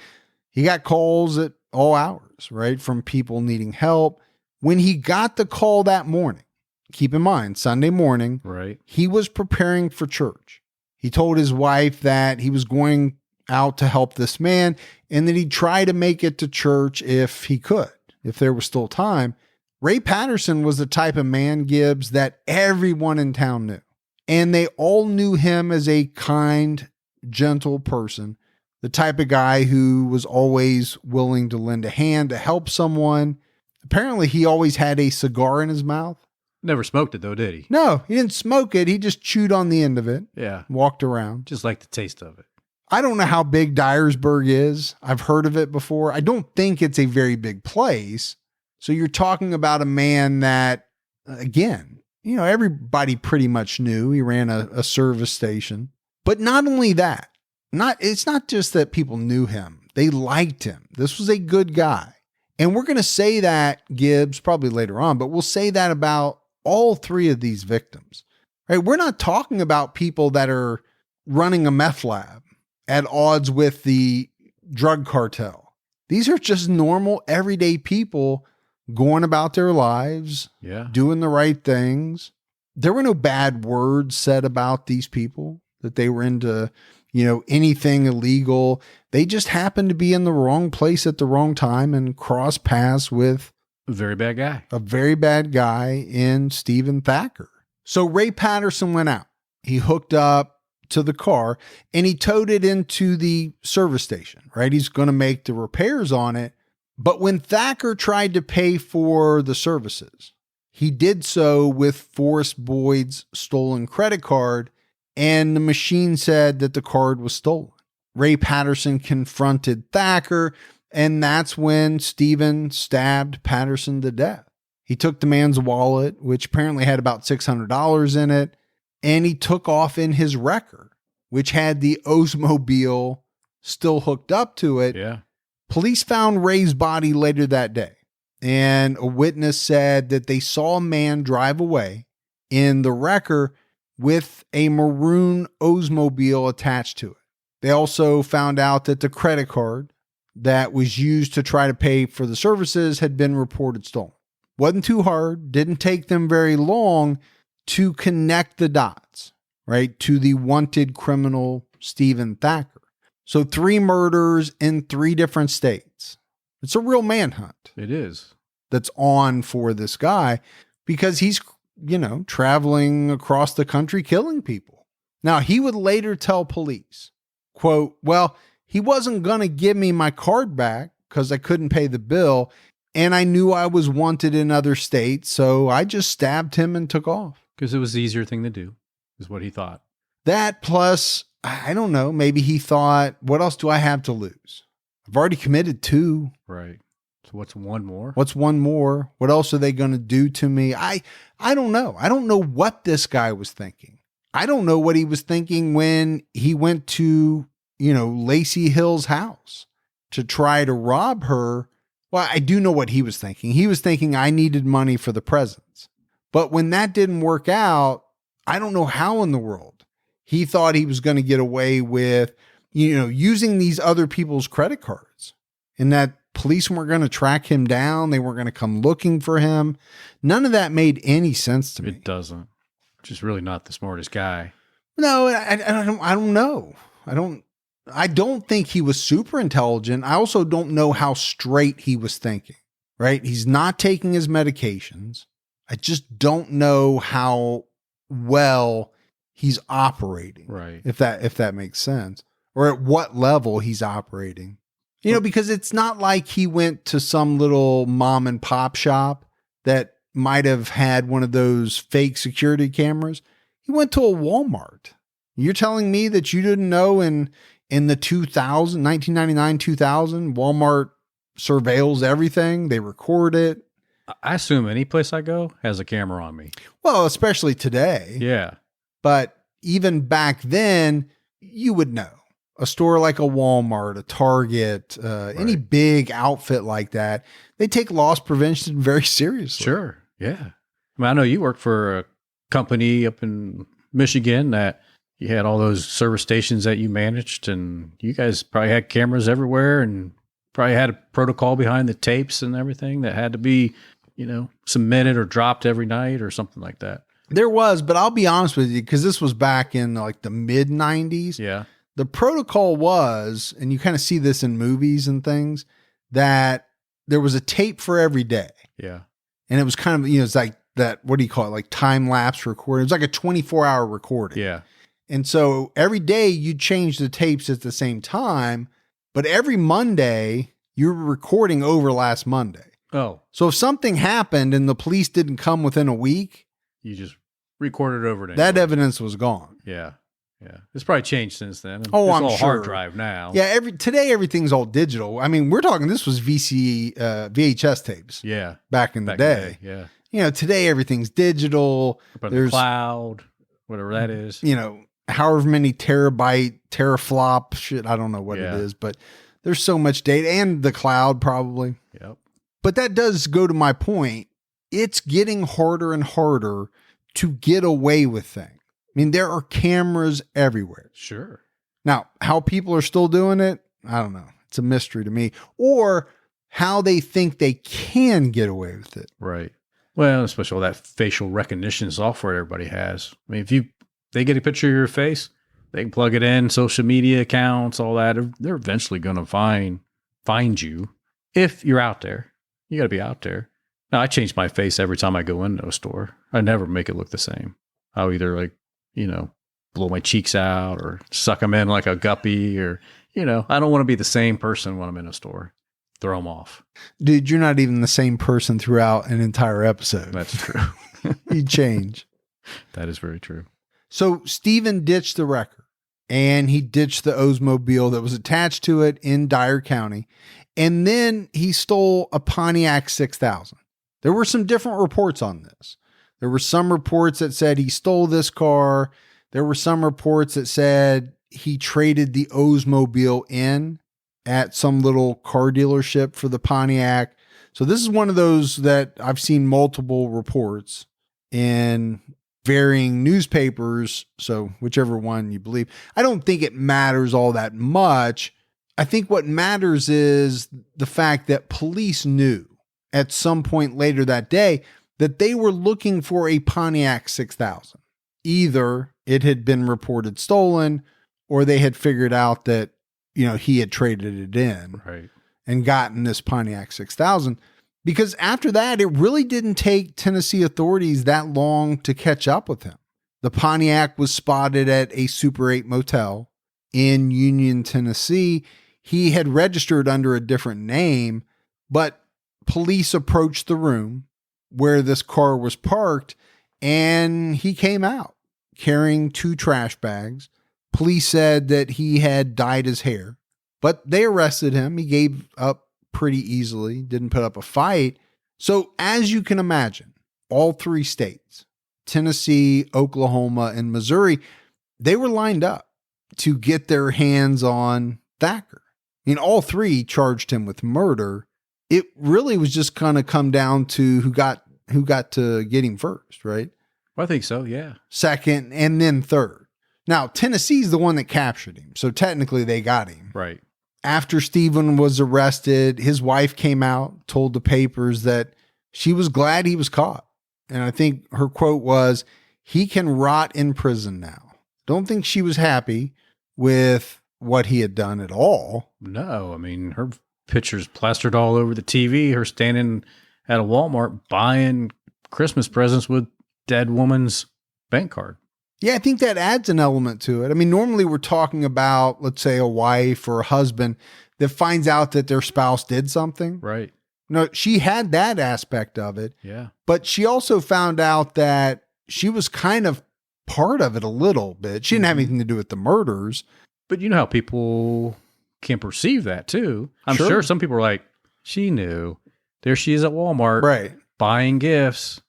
He got calls at all hours, right, from people needing help. When he got the call that morning, keep in mind, Sunday morning, right, he was preparing for church. He told his wife that he was going out to help this man and that he'd try to make it to church if he could, if there was still time. Ray Patterson was the type of man, Gibbs, that everyone in town knew. And they all knew him as a kind, gentle person, the type of guy who was always willing to lend a hand to help someone. Apparently, he always had a cigar in his mouth. Never smoked it though, did he? No, he didn't smoke it. He just chewed on the end of it. Yeah. Walked around. Just like the taste of it. I don't know how big Dyersburg is. I've heard of it before. I don't think it's a very big place. So you're talking about a man that, again, everybody pretty much knew. He ran a service station. But not only that, it's not just that people knew him. They liked him. This was a good guy. And we're going to say that, Gibbs, probably later on, but we'll say that about all 3 of these victims. Right? We're not talking about people that are running a meth lab at odds with the drug cartel. These are just normal, everyday people going about their lives, doing the right things. There were no bad words said about these people, that they were into, anything illegal. They just happened to be in the wrong place at the wrong time and cross paths with a very bad guy in Steven Thacker. So Ray Patterson went out. He hooked up to the car and he towed it into the service station, right? He's going to make the repairs on it. But when Thacker tried to pay for the services, he did so with Forrest Boyd's stolen credit card, and the machine said that the card was stolen. Ray Patterson confronted Thacker, And that's when Steven stabbed Patterson to death. He took the man's wallet, which apparently had about $600 in it, and he took off in his wrecker, which had the Oldsmobile still hooked up to it. Yeah. Police found Ray's body later that day, and a witness said that they saw a man drive away in the wrecker with a maroon Oldsmobile attached to it. They also found out that the credit card that was used to try to pay for the services had been reported stolen. Wasn't too hard, didn't take them very long to connect the dots, right, to the wanted criminal Steven Thacker. So 3 murders in 3 different states. It's a real manhunt. It is. That's on for this guy because he's, traveling across the country killing people. Now, he would later tell police, quote, well, he wasn't going to give me my card back because I couldn't pay the bill, and I knew I was wanted in other states, so I just stabbed him and took off. Because it was the easier thing to do, is what he thought. That plus, I don't know, maybe he thought, what else do I have to lose? I've already committed 2. Right. So what's one more? What's one more? What else are they going to do to me? I don't know. I don't know what this guy was thinking. I don't know what he was thinking when he went to, Lacey Hill's house to try to rob her. Well, I do know what he was thinking. He was thinking I needed money for the presents. But when that didn't work out, I don't know how in the world he thought he was going to get away with, using these other people's credit cards, and that police weren't going to track him down. They weren't going to come looking for him. None of that made any sense to me. It doesn't. Just really not the smartest guy. No, I don't know. I don't think he was super intelligent. I also don't know how straight he was thinking, right? He's not taking his medications. I just don't know how well he's operating. Right. If that makes sense. Or at what level he's operating. Because it's not like he went to some little mom and pop shop that might have had one of those fake security cameras. He went to a Walmart. You're telling me that you didn't know in the 1999, 2000, Walmart surveils everything. They record it. I assume any place I go has a camera on me. Well, especially today. Yeah. But even back then, you would know. A store like a Walmart, a Target, any big outfit like that, they take loss prevention very seriously. Sure. Yeah. I know you work for a company up in Michigan that you had all those service stations that you managed, and you guys probably had cameras everywhere and probably had a protocol behind the tapes and everything that had to be, submitted or dropped every night or something like that. There was, but I'll be honest with you, because this was back in like the mid 90s. Yeah. The protocol was, and you kind of see this in movies and things, that there was a tape for every day. Yeah. And it was kind of, it's like that, what do you call it? Like time lapse recording. It was like a 24-hour recording. Yeah. And so every day you'd change the tapes at the same time, but every Monday you were recording over last Monday. Oh. So if something happened and the police didn't come within a week, you just recorded over it. That evidence was gone. Yeah. Yeah. It's probably changed since then. Oh, it's I'm all sure. hard drive now. Yeah. Today everything's all digital. I mean, we're talking, this was VHS tapes. Yeah. Back in the day. Yeah. Today everything's digital. But there's the cloud, whatever that is. However many teraflop shit. I don't know what it is, but there's so much data, and the cloud probably. Yep. But that does go to my point. It's getting harder and harder to get away with things. I mean, there are cameras everywhere. Sure. Now, how people are still doing it, I don't know. It's a mystery to me. Or how they think they can get away with it. Right. Well, especially all that facial recognition software everybody has. I mean, if they get a picture of your face, they can plug it in, social media accounts, all that. They're eventually going to find you if you're out there. You got to be out there. Now, I change my face every time I go into a store. I never make it look the same. I'll either blow my cheeks out or suck them in like a guppy or, I don't want to be the same person when I'm in a store. Throw them off. Dude, you're not even the same person throughout an entire episode. That's true. You change. That is very true. So Steven ditched the wrecker and he ditched the Oldsmobile that was attached to it in Dyer County. And then he stole a Pontiac 6000. There were some different reports on this. There were some reports that said he stole this car. There were some reports that said he traded the Oldsmobile in at some little car dealership for the Pontiac. So this is one of those that I've seen multiple reports in varying newspapers. So whichever one you believe, I don't think it matters all that much. I think what matters is the fact that police knew at some point later that day that they were looking for a Pontiac 6000. Either it had been reported stolen or they had figured out that, he had traded it in and gotten this Pontiac 6000. Because after that, it really didn't take Tennessee authorities that long to catch up with him. The Pontiac was spotted at a Super 8 motel in Union, Tennessee. He had registered under a different name, but police approached the room where this car was parked, and he came out carrying 2 trash bags. Police said that he had dyed his hair, but they arrested him. He gave up pretty easily, didn't put up a fight. So as you can imagine, all 3 states, Tennessee, Oklahoma, and Missouri, they were lined up to get their hands on Thacker. All 3 charged him with murder. It really was just kind of come down to who got to get him first, right? Well, I think so, yeah. Second, and then third. Now, Tennessee's the one that captured him, so technically they got him. Right. After Steven was arrested, his wife came out, told the papers that she was glad he was caught. And I think her quote was, "He can rot in prison now." Don't think she was happy with what he had done at all. No, I mean, her pictures plastered all over the TV, her standing at a Walmart buying Christmas presents with dead woman's bank card. Yeah, I think that adds an element to it. I mean, normally we're talking about, let's say, a wife or a husband that finds out that their spouse did something. Right. No, she had that aspect of it. Yeah. But she also found out that she was kind of part of it a little bit. She didn't have anything to do with the murders. But you know how people can perceive that too. I'm sure some people are like, she knew. There she is at Walmart. Right. Buying gifts.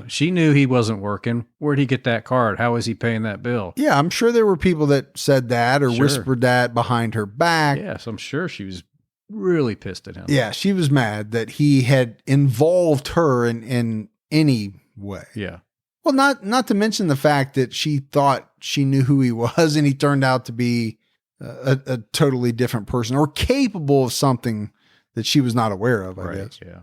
She knew he wasn't working. Where'd he get that card? How is he paying that bill? Yeah, I'm sure there were people that said that or whispered that behind her back. Yes, I'm sure she was really pissed at him. Yeah, she was mad that he had involved her in any way. Yeah. Well, not to mention the fact that she thought she knew who he was and he turned out to be a totally different person or capable of something that she was not aware of, I guess. Yeah.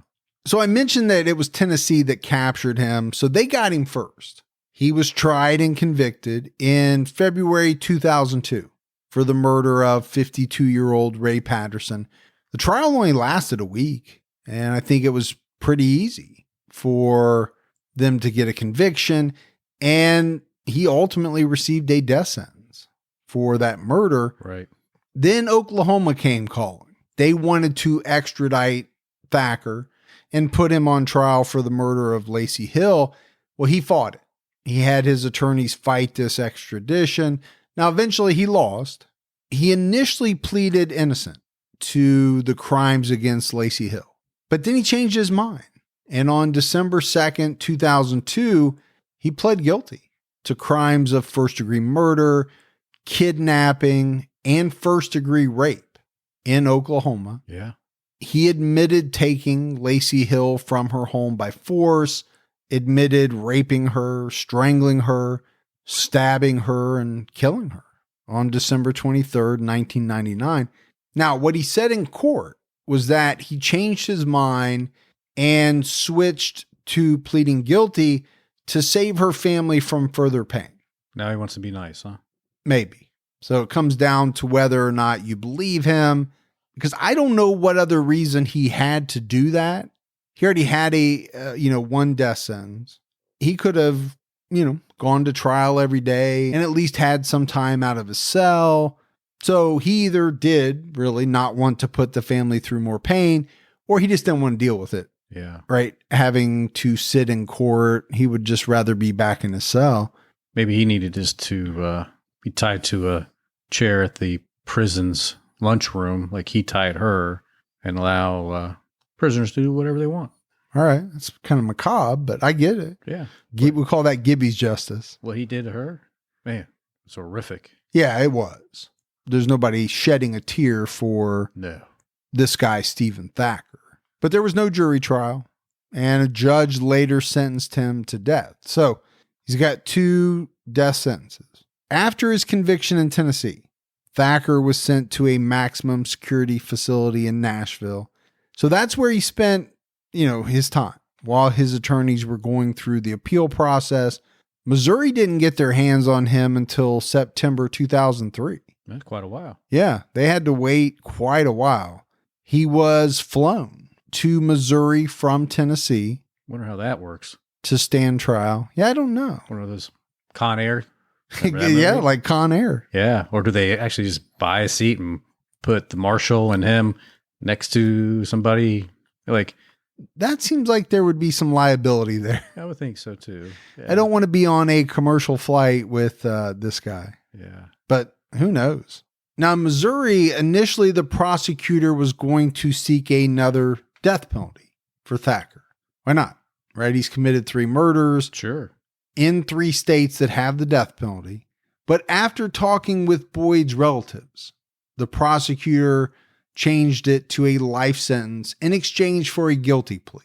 So I mentioned that it was Tennessee that captured him. So they got him first. He was tried and convicted in February 2002 for the murder of 52-year-old Ray Patterson. The trial only lasted a week, and I think it was pretty easy for them to get a conviction, and he ultimately received a death sentence for that murder. Right. Then Oklahoma came calling. They wanted to extradite Thacker and put him on trial for the murder of Lacey Hill. Well, he fought it. He had his attorneys fight this extradition. Now, eventually he lost. He initially pleaded innocent to the crimes against Lacey Hill, but then he changed his mind. And on December 2nd, 2002, he pled guilty to crimes of first-degree murder, kidnapping, and first-degree rape in Oklahoma. Yeah. He admitted taking Lacey Hill from her home by force, admitted raping her, strangling her, stabbing her, and killing her on December 23rd, 1999. Now, what he said in court was that he changed his mind and switched to pleading guilty to save her family from further pain. Now he wants to be nice, huh? Maybe. So it comes down to whether or not you believe him, because I don't know what other reason he had to do that. He already had one death sentence. He could have, gone to trial every day and at least had some time out of his cell. So he either did really not want to put the family through more pain, or he just didn't want to deal with it. Yeah. Right. Having to sit in court. He would just rather be back in his cell. Maybe he needed just to be tied to a chair at the prison's lunchroom, like he tied her, and allow prisoners to do whatever they want. All right. It's kind of macabre, but I get it. Yeah. We call that Gibby's justice. What he did to her, man, it's horrific. Yeah, it was. There's nobody shedding a tear for this guy, Steven Thacker. But there was no jury trial, and a judge later sentenced him to death. So he's got 2 death sentences. After his conviction in Tennessee, Thacker was sent to a maximum security facility in Nashville. So that's where he spent, his time while his attorneys were going through the appeal process. Missouri didn't get their hands on him until September 2003. That's quite a while. Yeah, they had to wait quite a while. He was flown to Missouri from Tennessee. Wonder how that works. To stand trial. Yeah, I don't know. One of those Con Air. Yeah, like Con Air. Yeah. Or do they actually just buy a seat and put the marshal and him next to somebody? Like, that seems like there would be some liability there. I would think so too. Yeah. I don't want to be on a commercial flight with this guy. Yeah. But who knows? Now, in Missouri, initially the prosecutor was going to seek another death penalty for Thacker. Why not? Right? He's committed 3 murders. Sure. In 3 states that have the death penalty. But after talking with Boyd's relatives, the prosecutor changed it to a life sentence in exchange for a guilty plea.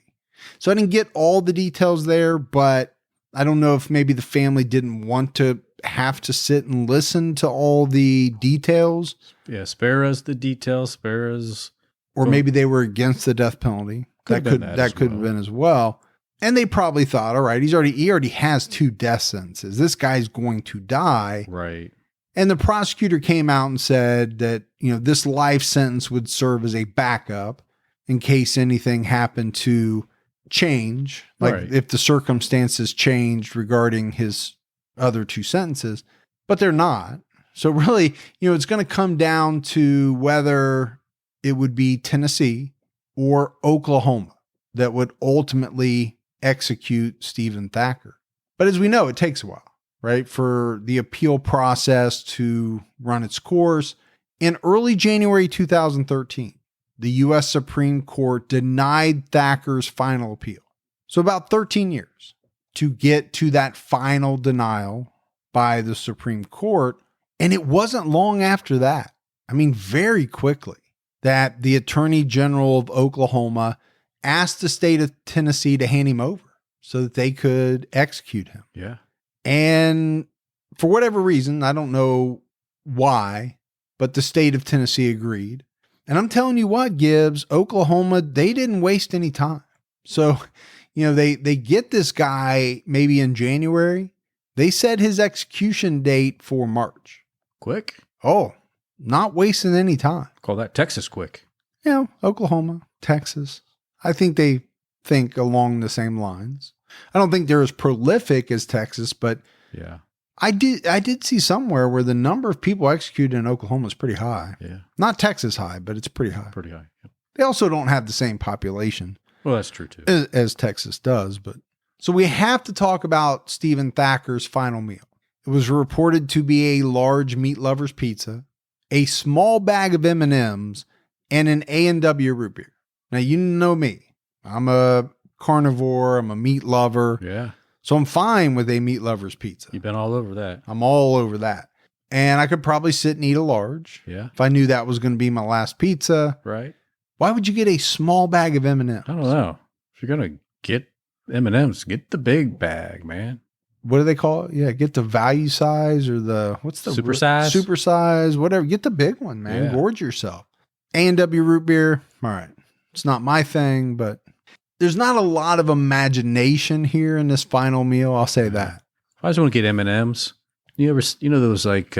So I didn't get all the details there, but I don't know if maybe the family didn't want to have to sit and listen to all the details. Yeah, spare us the details, spare us. Or maybe they were against the death penalty. That could have been as well. And they probably thought, all right, he already has 2 death sentences. This guy's going to die. Right. And the prosecutor came out and said that, this life sentence would serve as a backup in case anything happened to change. Like if the circumstances changed regarding his other 2 sentences, but they're not. So really, it's going to come down to whether it would be Tennessee or Oklahoma that would ultimately execute Steven Thacker. But as we know, it takes a while, right? For the appeal process to run its course. In early January 2013, the U.S. Supreme Court denied Thacker's final appeal. So about 13 years to get to that final denial by the Supreme Court. And it wasn't long after that, very quickly, that the Attorney General of Oklahoma asked the state of Tennessee to hand him over so that they could execute him. Yeah. And for whatever reason, I don't know why, but the state of Tennessee agreed. And I'm telling you what, Gibbs, Oklahoma, they didn't waste any time. So, they get this guy maybe in January. They set his execution date for March. Quick. Oh, not wasting any time. Call that Texas quick. Oklahoma, Texas. I think they think along the same lines. I don't think they're as prolific as Texas, but yeah, I did see somewhere where the number of people executed in Oklahoma is pretty high. Yeah. Not Texas high, but it's pretty high. Pretty high. Yep. They also don't have the same population. Well, that's true too. As Texas does. But so we have to talk about Steven Thacker's final meal. It was reported to be a large meat lover's pizza, a small bag of M&Ms, and an A&W root beer. Now, you know me. I'm a carnivore. I'm a meat lover. Yeah. So I'm fine with a meat lover's pizza. You've been all over that. I'm all over that. And I could probably sit and eat a large. Yeah. If I knew that was going to be my last pizza. Right. Why would you get a small bag of M&Ms? I don't know. If you're going to get M&Ms, get the big bag, man. What do they call it? Yeah, get the value size or what's the super size? Super size, whatever. Get the big one, man. Yeah. Gorge yourself. A&W root beer. All right. It's not my thing, but there's not a lot of imagination here in this final meal. I'll say that. I just want to get M&Ms. You know those like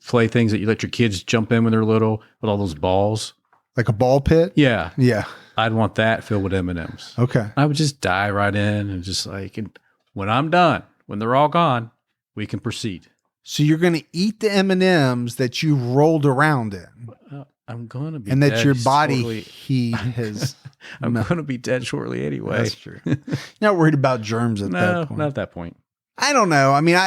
play things that you let your kids jump in when they're little with all those balls? Like a ball pit? Yeah. Yeah. I'd want that filled with M&Ms. Okay. I would just dive right in and just like, and when I'm done, when they're all gone, we can proceed. So you're going to eat the M&Ms that you rolled around in. I'm going to be and dead that your body shortly. heat has. I'm going to be dead shortly anyway. That's true. Not worried about germs at that point. Not at that point. I don't know. I mean,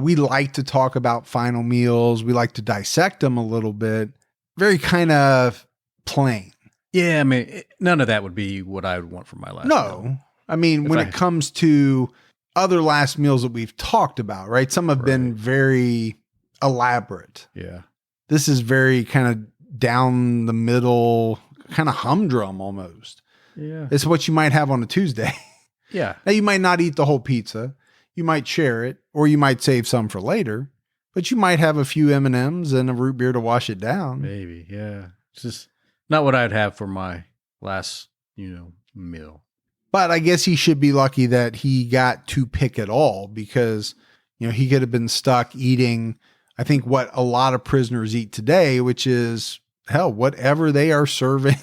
we like to talk about final meals. We like to dissect them a little bit. Very kind of plain. Yeah, I mean, none of that would be what I would want for my last No. meal. I mean, If when I- it comes to other last meals that we've talked about, right? Some have been Right. very elaborate. Yeah. This is very kind of down the middle, kind of humdrum almost. Yeah. It's what you might have on a Tuesday. Yeah. Now, you might not eat the whole pizza. You might share it, or you might save some for later, but you might have a few M&Ms and a root beer to wash it down. Maybe. Yeah. It's just not what I'd have for my last, meal. But I guess he should be lucky that he got to pick it all, because, he could have been stuck eating, I think, what a lot of prisoners eat today, which is, hell, whatever they are serving,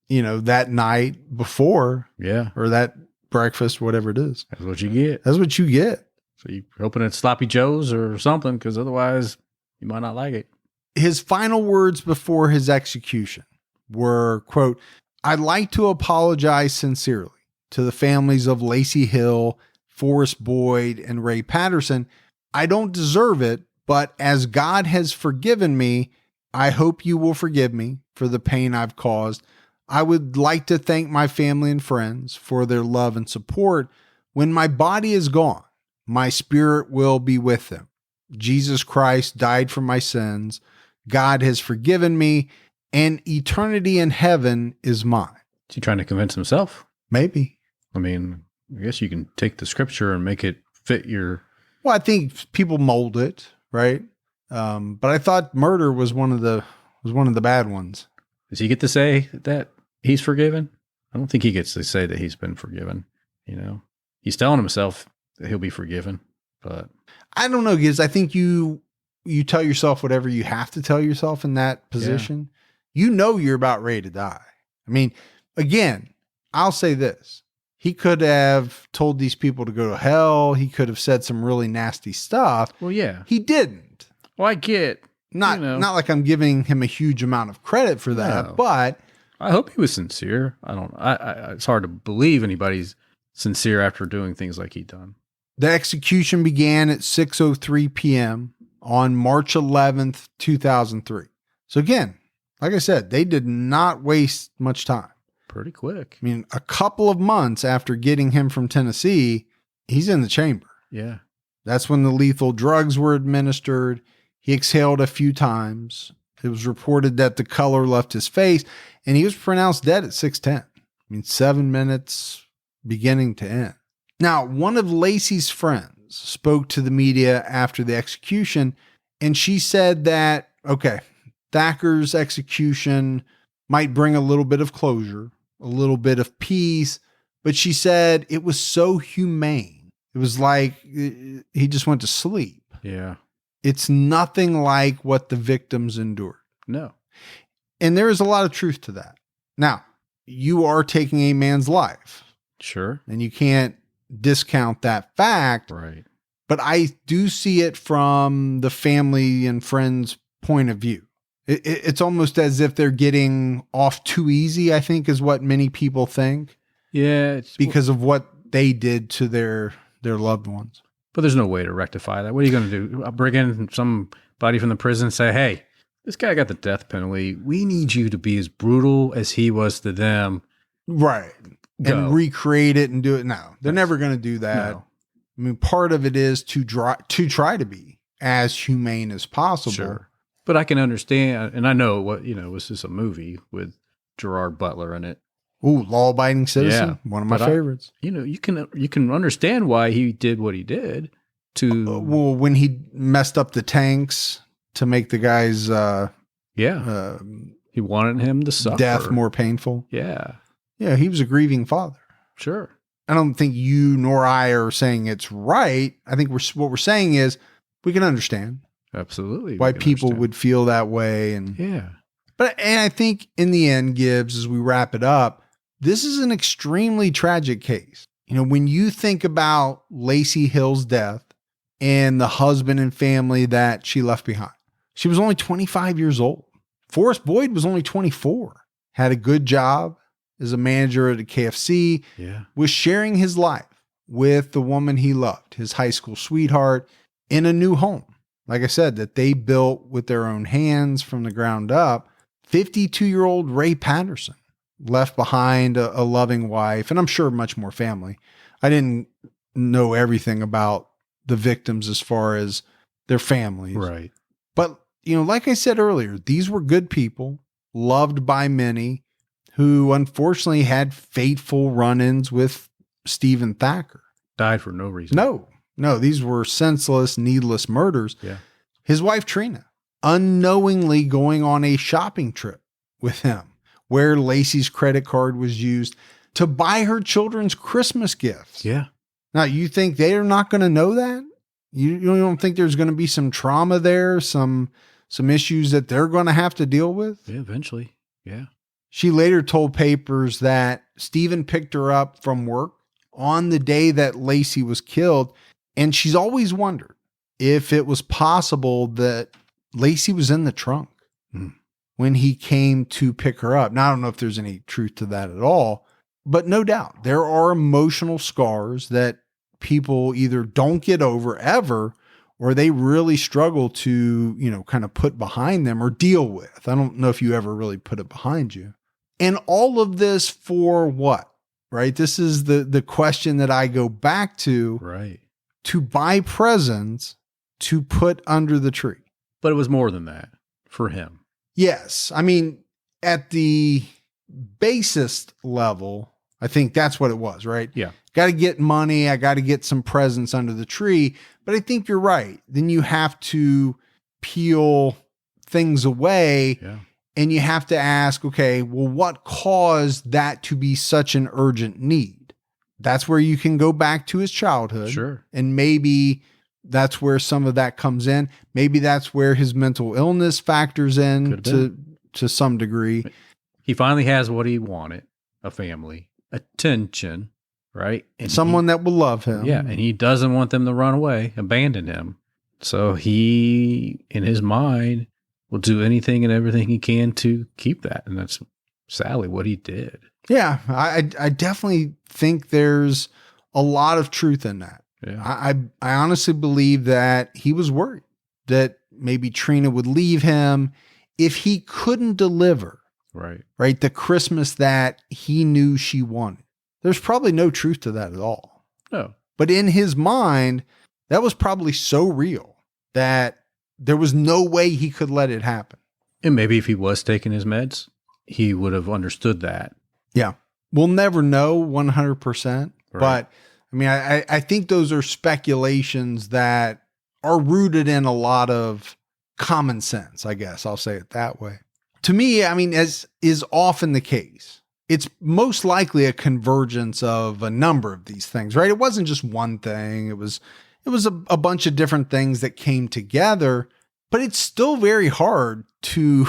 that night before, Yeah. or that breakfast, whatever it is. That's what you get. That's what you get. So you're hoping it's Sloppy Joe's or something, because otherwise you might not like it. His final words before his execution were, quote, "I'd like to apologize sincerely to the families of Lacey Hill, Forrest Boyd, and Ray Patterson. I don't deserve it, but as God has forgiven me, I hope you will forgive me for the pain I've caused. I would like to thank my family and friends for their love and support. When my body is gone, my spirit will be with them. Jesus Christ died for my sins. God has forgiven me, and eternity in heaven is mine." Is he trying to convince himself? Maybe. I mean, I guess you can take the scripture and make it fit your. Well, I think people mold it, right? But I thought murder was one of the bad ones. Does he get to say that he's forgiven? I don't think he gets to say that he's been forgiven. He's telling himself that he'll be forgiven, but I don't know, Giz. I think you tell yourself whatever you have to tell yourself in that position. Yeah. You're about ready to die. I mean, again, I'll say this. He could have told these people to go to hell. He could have said some really nasty stuff. well, yeah. He didn't. Well, I get Not like I'm giving him a huge amount of credit for that, No. but I hope he was sincere. It's hard to believe anybody's sincere after doing things like he done. the execution began at 6:03 p.m. on March 11th, 2003. So again, like I said, they did not waste much time. Pretty quick. I mean, a couple of months after getting him from Tennessee, he's in the chamber. Yeah. That's when the lethal drugs were administered. He exhaled a few times. It was reported that the color left his face, and he was pronounced dead at 6:10. I mean, 7 minutes beginning to end. Now, one of Lacey's friends spoke to the media after the execution, and she said that, okay, Thacker's execution might bring a little bit of closure, a little bit of peace, but she said it was so humane. It was like he just went to sleep. Yeah. It's nothing like what the victims endured. No. And there is a lot of truth to that. Now, you are taking a man's life, Sure. and you can't discount that fact. Right. But I do see it from the family and friends' point of view. It's almost as if they're getting off too easy, I think, is what many people think, Yeah. because of what they did to their loved ones. But there's no way to rectify that. What are you going to do? Bring in somebody from the prison and say, hey, this guy got the death penalty. We need you to be as brutal as he was to them. Right. Go. And recreate it and do it. No, they're never going to do that. No. I mean, part of it is to try to be as humane as possible. Sure. But I can understand, and I know what, was just a movie with Gerard Butler in it. Ooh, Law-Abiding Citizen, Yeah. one of my But favorites. You can understand why he did what he did to Well, when he messed up the tanks to make the guy's he wanted him to suffer. death more painful. Yeah. Yeah, he was a grieving father. Sure. I don't think you nor I are saying it's right. I think what we're saying is we can understand Absolutely. why we can people understand. would feel that way. And Yeah. and I think in the end, Gibbs, as we wrap it up, this is an extremely tragic case. When you think about Lacey Hill's death and the husband and family that she left behind, she was only 25 years old. Forrest Boyd was only 24, had a good job as a manager at a KFC, Yeah. was sharing his life with the woman he loved, his high school sweetheart, in a new home. Like I said, that they built with their own hands from the ground up. 52-year-old Ray Patterson left behind a loving wife, and I'm sure much more family. I didn't know everything about the victims as far as their families. Right. But, like I said earlier, these were good people, loved by many, who unfortunately had fateful run-ins with Steven Thacker. Died for no reason. No, these were senseless, needless murders. Yeah. His wife, Trina, unknowingly going on a shopping trip with him, where Lacey's credit card was used to buy her children's Christmas gifts. Yeah. Now, you think they are not going to know that? You don't think there's going to be some trauma there, some issues that they're going to have to deal with? Yeah, eventually. Yeah. She later told papers that Steven picked her up from work on the day that Lacey was killed, and she's always wondered if it was possible that Lacey was in the trunk when he came to pick her up. Now, I don't know if there's any truth to that at all, but no doubt there are emotional scars that people either don't get over ever, or they really struggle to, kind of put behind them or deal with. I don't know if you ever really put it behind you. And all of this for what, right? This is the question that I go back to. Right. To buy presents to put under the tree. But it was more than that for him. Yes. I mean, at the basest level, I think that's what it was, right? Yeah. Got to get money. I got to get some presents under the tree. But I think you're right. Then you have to peel things away. Yeah. And you have to ask, okay, well, what caused that to be such an urgent need? That's where you can go back to his childhood. Sure. And maybe that's where some of that comes in. Maybe that's where his mental illness factors in to some degree. He finally has what he wanted, a family, attention, right? And someone that will love him. Yeah. And he doesn't want them to run away, abandon him. So he, in his mind, will do anything and everything he can to keep that. And that's sadly what he did. Yeah. I definitely think there's a lot of truth in that. Yeah. I honestly believe that he was worried that maybe Trina would leave him if he couldn't deliver, right? The Christmas that he knew she wanted. There's probably no truth to that at all. No. But in his mind, that was probably so real that there was no way he could let it happen. And maybe if he was taking his meds, he would have understood that. Yeah. We'll never know 100%, but I mean, I think those are speculations that are rooted in a lot of common sense, I guess. I'll say it that way. To me, I mean, as is often the case, it's most likely a convergence of a number of these things, right? It wasn't just one thing. It was a bunch of different things that came together, but it's still very hard to,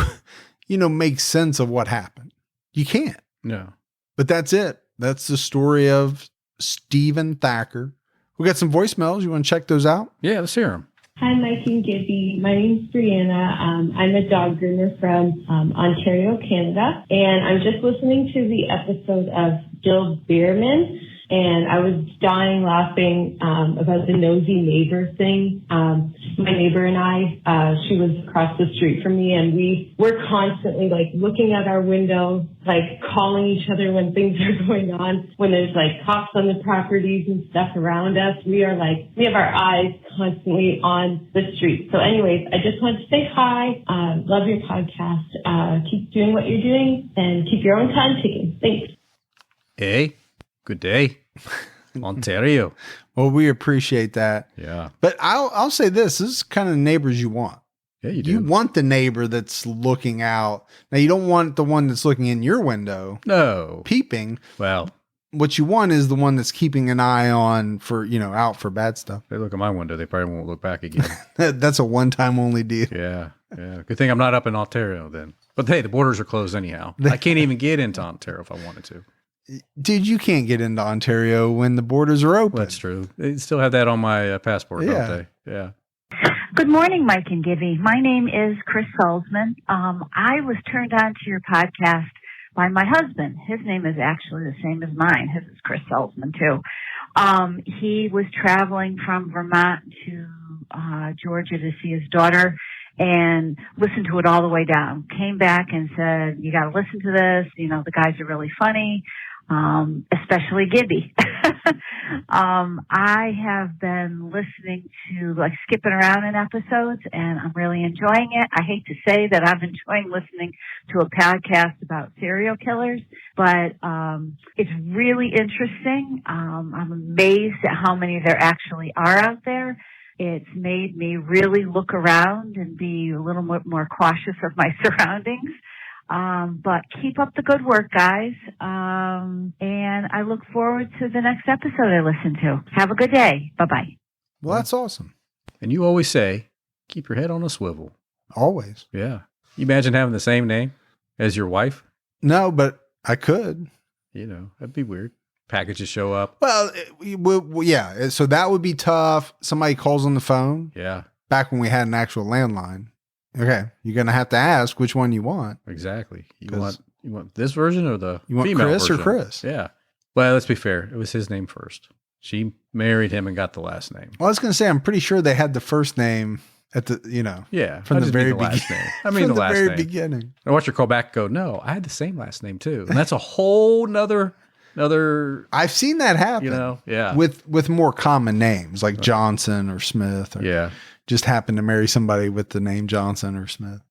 make sense of what happened. You can't. No. But that's it. That's the story of Steven Thacker. We got some voicemails. You want to check those out? Yeah, let's hear them. Hi, Mike and Gibby. My name's Brianna. I'm a dog groomer from Ontario, Canada, and I'm just listening to the episode of Jill Bierman, and I was dying laughing about the nosy neighbor thing. My neighbor and I, she was across the street from me, and we were constantly looking out our window, calling each other when things are going on, when there's cops on the properties and stuff around us. We have our eyes constantly on the street. So anyways, I just wanted to say hi. Love your podcast. Keep doing what you're doing and keep your own time ticking. Thanks. Hey, good day. Ontario. Well, we appreciate that. Yeah. But I'll say this is kind of the neighbors you want. Yeah, you do. You want the neighbor that's looking out. Now, you don't want the one that's looking in your window. No. Peeping. Well, what you want is the one that's keeping an eye on for, out for bad stuff. They look at my window, they probably won't look back again. That's a one-time only deal. Yeah. Yeah. Good thing I'm not up in Ontario then. But hey, the borders are closed anyhow. I can't even get into Ontario if I wanted to. Dude, you can't get into Ontario when the borders are open. That's true. They still have that on my passport, don't they? Yeah. Good morning, Mike and Gibby. My name is Chris Salzman. I was turned on to your podcast by my husband. His name is actually the same as mine. His is Chris Salzman, too. He was traveling from Vermont to Georgia to see his daughter, and listened to it all the way down. Came back and said, you got to listen to this. You know, the guys are really funny, especially Gibby. I have been listening to, like, skipping around in episodes, and I'm really enjoying it. I hate to say that I'm enjoying listening to a podcast about serial killers, but it's really interesting. I'm amazed at how many there actually are out there. It's made me really look around and be a little more cautious of my surroundings. But keep up the good work, guys. And I look forward to the next episode I listen to. Have a good day. Bye-bye. Well, that's awesome. And you always say, keep your head on a swivel. Always. Yeah. You imagine having the same name as your wife? No, but I could. You know, that'd be weird. Packages show up. Well, yeah. So that would be tough. Somebody calls on the phone. Yeah. Back when we had an actual landline. Okay. You're going to have to ask which one you want. Exactly. You want this version or the you want female Chris version? Or Chris? Yeah. Well, let's be fair. It was his name first. She married him and got the last name. Well, I was going to say, I'm pretty sure they had the first name at the, yeah, from the very beginning. I mean, from the last very name. beginning. I watch her call back and go, no, I had the same last name too. And that's a whole another, I've seen that happen. You know, yeah. With more common names like Johnson or Smith. Or just happen to marry somebody with the name Johnson or Smith.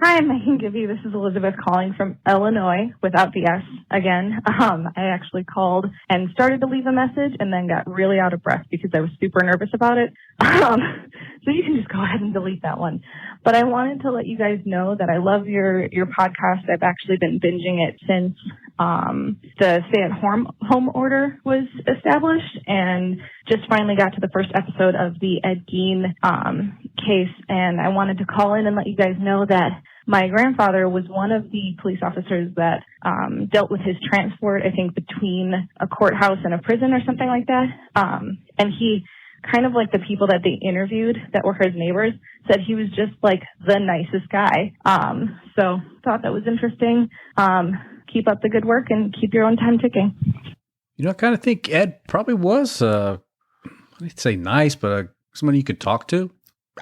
Hi, Mike and Gibby. This is Elizabeth calling from Illinois without the S again. I actually called and started to leave a message and then got really out of breath because I was super nervous about it. So you can just go ahead and delete that one. But I wanted to let you guys know that I love your podcast. I've actually been binging it since the stay-at-home order was established, and just finally got to the first episode of the Ed Gein case. And I wanted to call in and let you guys know that my grandfather was one of the police officers that dealt with his transport, I think, between a courthouse and a prison or something like that. And he, kind of like the people that they interviewed that were his neighbors, said he was just like the nicest guy. So thought that was interesting. Keep up the good work and keep your own time ticking. You know, I kind of think Ed probably was, I'd say nice, but someone you could talk to.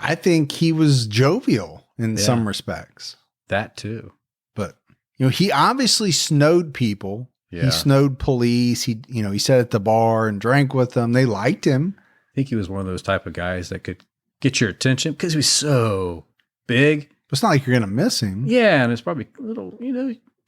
I think he was jovial in some respects. That too. But, you know, he obviously snowed people. Yeah. He snowed police. He sat at the bar and drank with them. They liked him. I think he was one of those type of guys that could get your attention because he was so big. It's not like you're going to miss him. Yeah. And it's probably a little,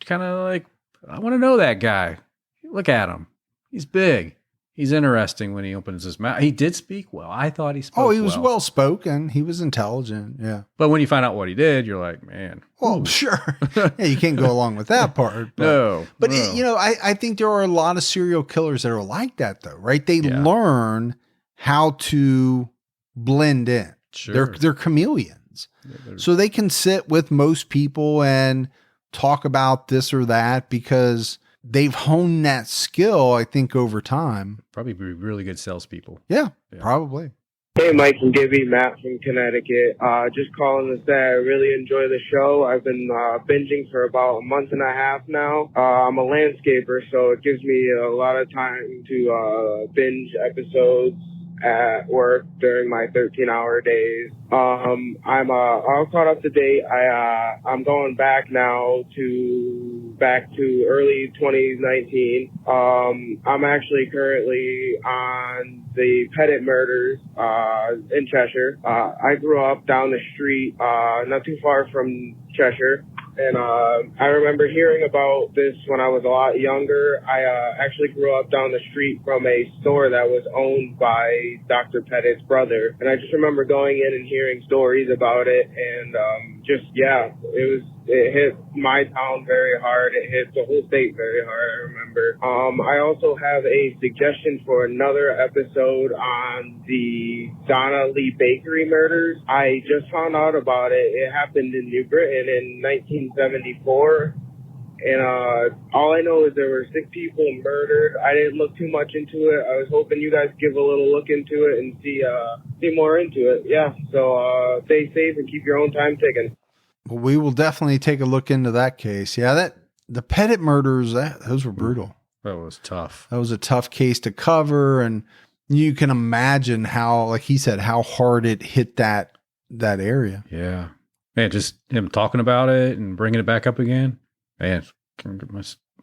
kind of like, I want to know that guy. Look at him. He's big. He's interesting when he opens his mouth. He did speak well. I thought he spoke well. Oh, he was well spoken. He was intelligent. Yeah. But when you find out what he did, you're like, man. Oh, sure. Yeah, you can't go along with that part. But, I think there are a lot of serial killers that are like that, though, right? They learn how to blend in. Sure. They're chameleons. So they can sit with most people and talk about this or that because they've honed that skill, I think, over time. Probably be really good salespeople. Yeah, probably. Hey, Mike and Gibby, Matt from Connecticut. Just calling to say I really enjoy the show. I've been binging for about a month and a half now. I'm a landscaper, so it gives me a lot of time to binge episodes at work during my 13-hour days. I'm all caught up to date. I'm going back now to early 2019. I'm actually currently on the Pettit murders in Cheshire. I grew up down the street, not too far from Cheshire. And I remember hearing about this when I was a lot younger. I actually grew up down the street from a store that was owned by Dr. Pettit's brother. And I just remember going in and hearing stories about it. And it hit my town very hard. It hit the whole state very hard, I remember. I also have a suggestion for another episode on the Donna Lee Bakery murders. I just found out about it. It happened in New Britain in 1974. And all I know is there were 6 people murdered. I didn't look too much into it. I was hoping you guys give a little look into it and see more into it. Yeah, so stay safe and keep your own time ticking. Well, we will definitely take a look into that case. Yeah, the Pettit murders, those were brutal. That was tough. That was a tough case to cover, and you can imagine how, like he said, how hard it hit that area. Yeah. Man, just him talking about it and bringing it back up again, man,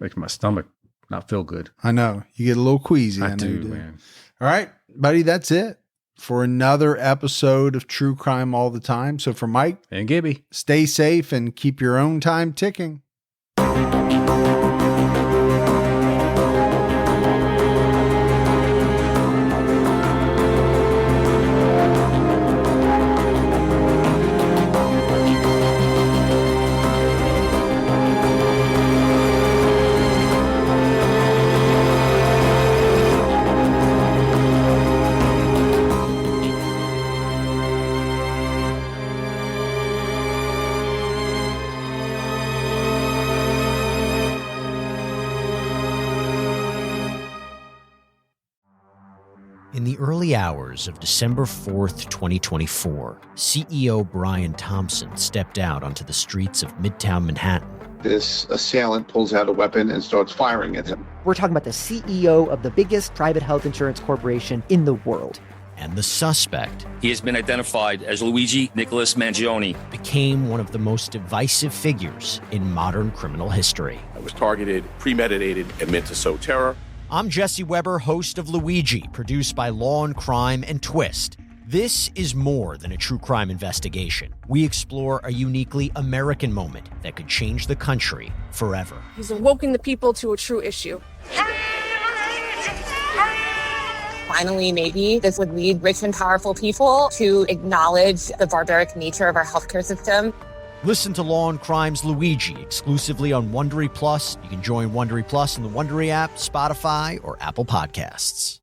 makes my stomach not feel good. I know. You get a little queasy. I do, man. All right, buddy, that's it for another episode of True Crime All the Time. So for Mike and Gibby, stay safe and keep your own time ticking. In the early hours of December 4th, 2024, CEO Brian Thompson stepped out onto the streets of Midtown Manhattan. This assailant pulls out a weapon and starts firing at him. We're talking about the CEO of the biggest private health insurance corporation in the world. And the suspect, he has been identified as Luigi Nicholas Mangione, became one of the most divisive figures in modern criminal history. It was targeted, premeditated, and meant to sow terror. I'm Jesse Weber, host of Luigi, produced by Law and Crime and Twist. This is more than a true crime investigation. We explore a uniquely American moment that could change the country forever. He's awoken the people to a true issue. Finally, maybe this would lead rich and powerful people to acknowledge the barbaric nature of our healthcare system. Listen to Law and Crime's Luigi exclusively on Wondery Plus. You can join Wondery Plus in the Wondery app, Spotify, or Apple Podcasts.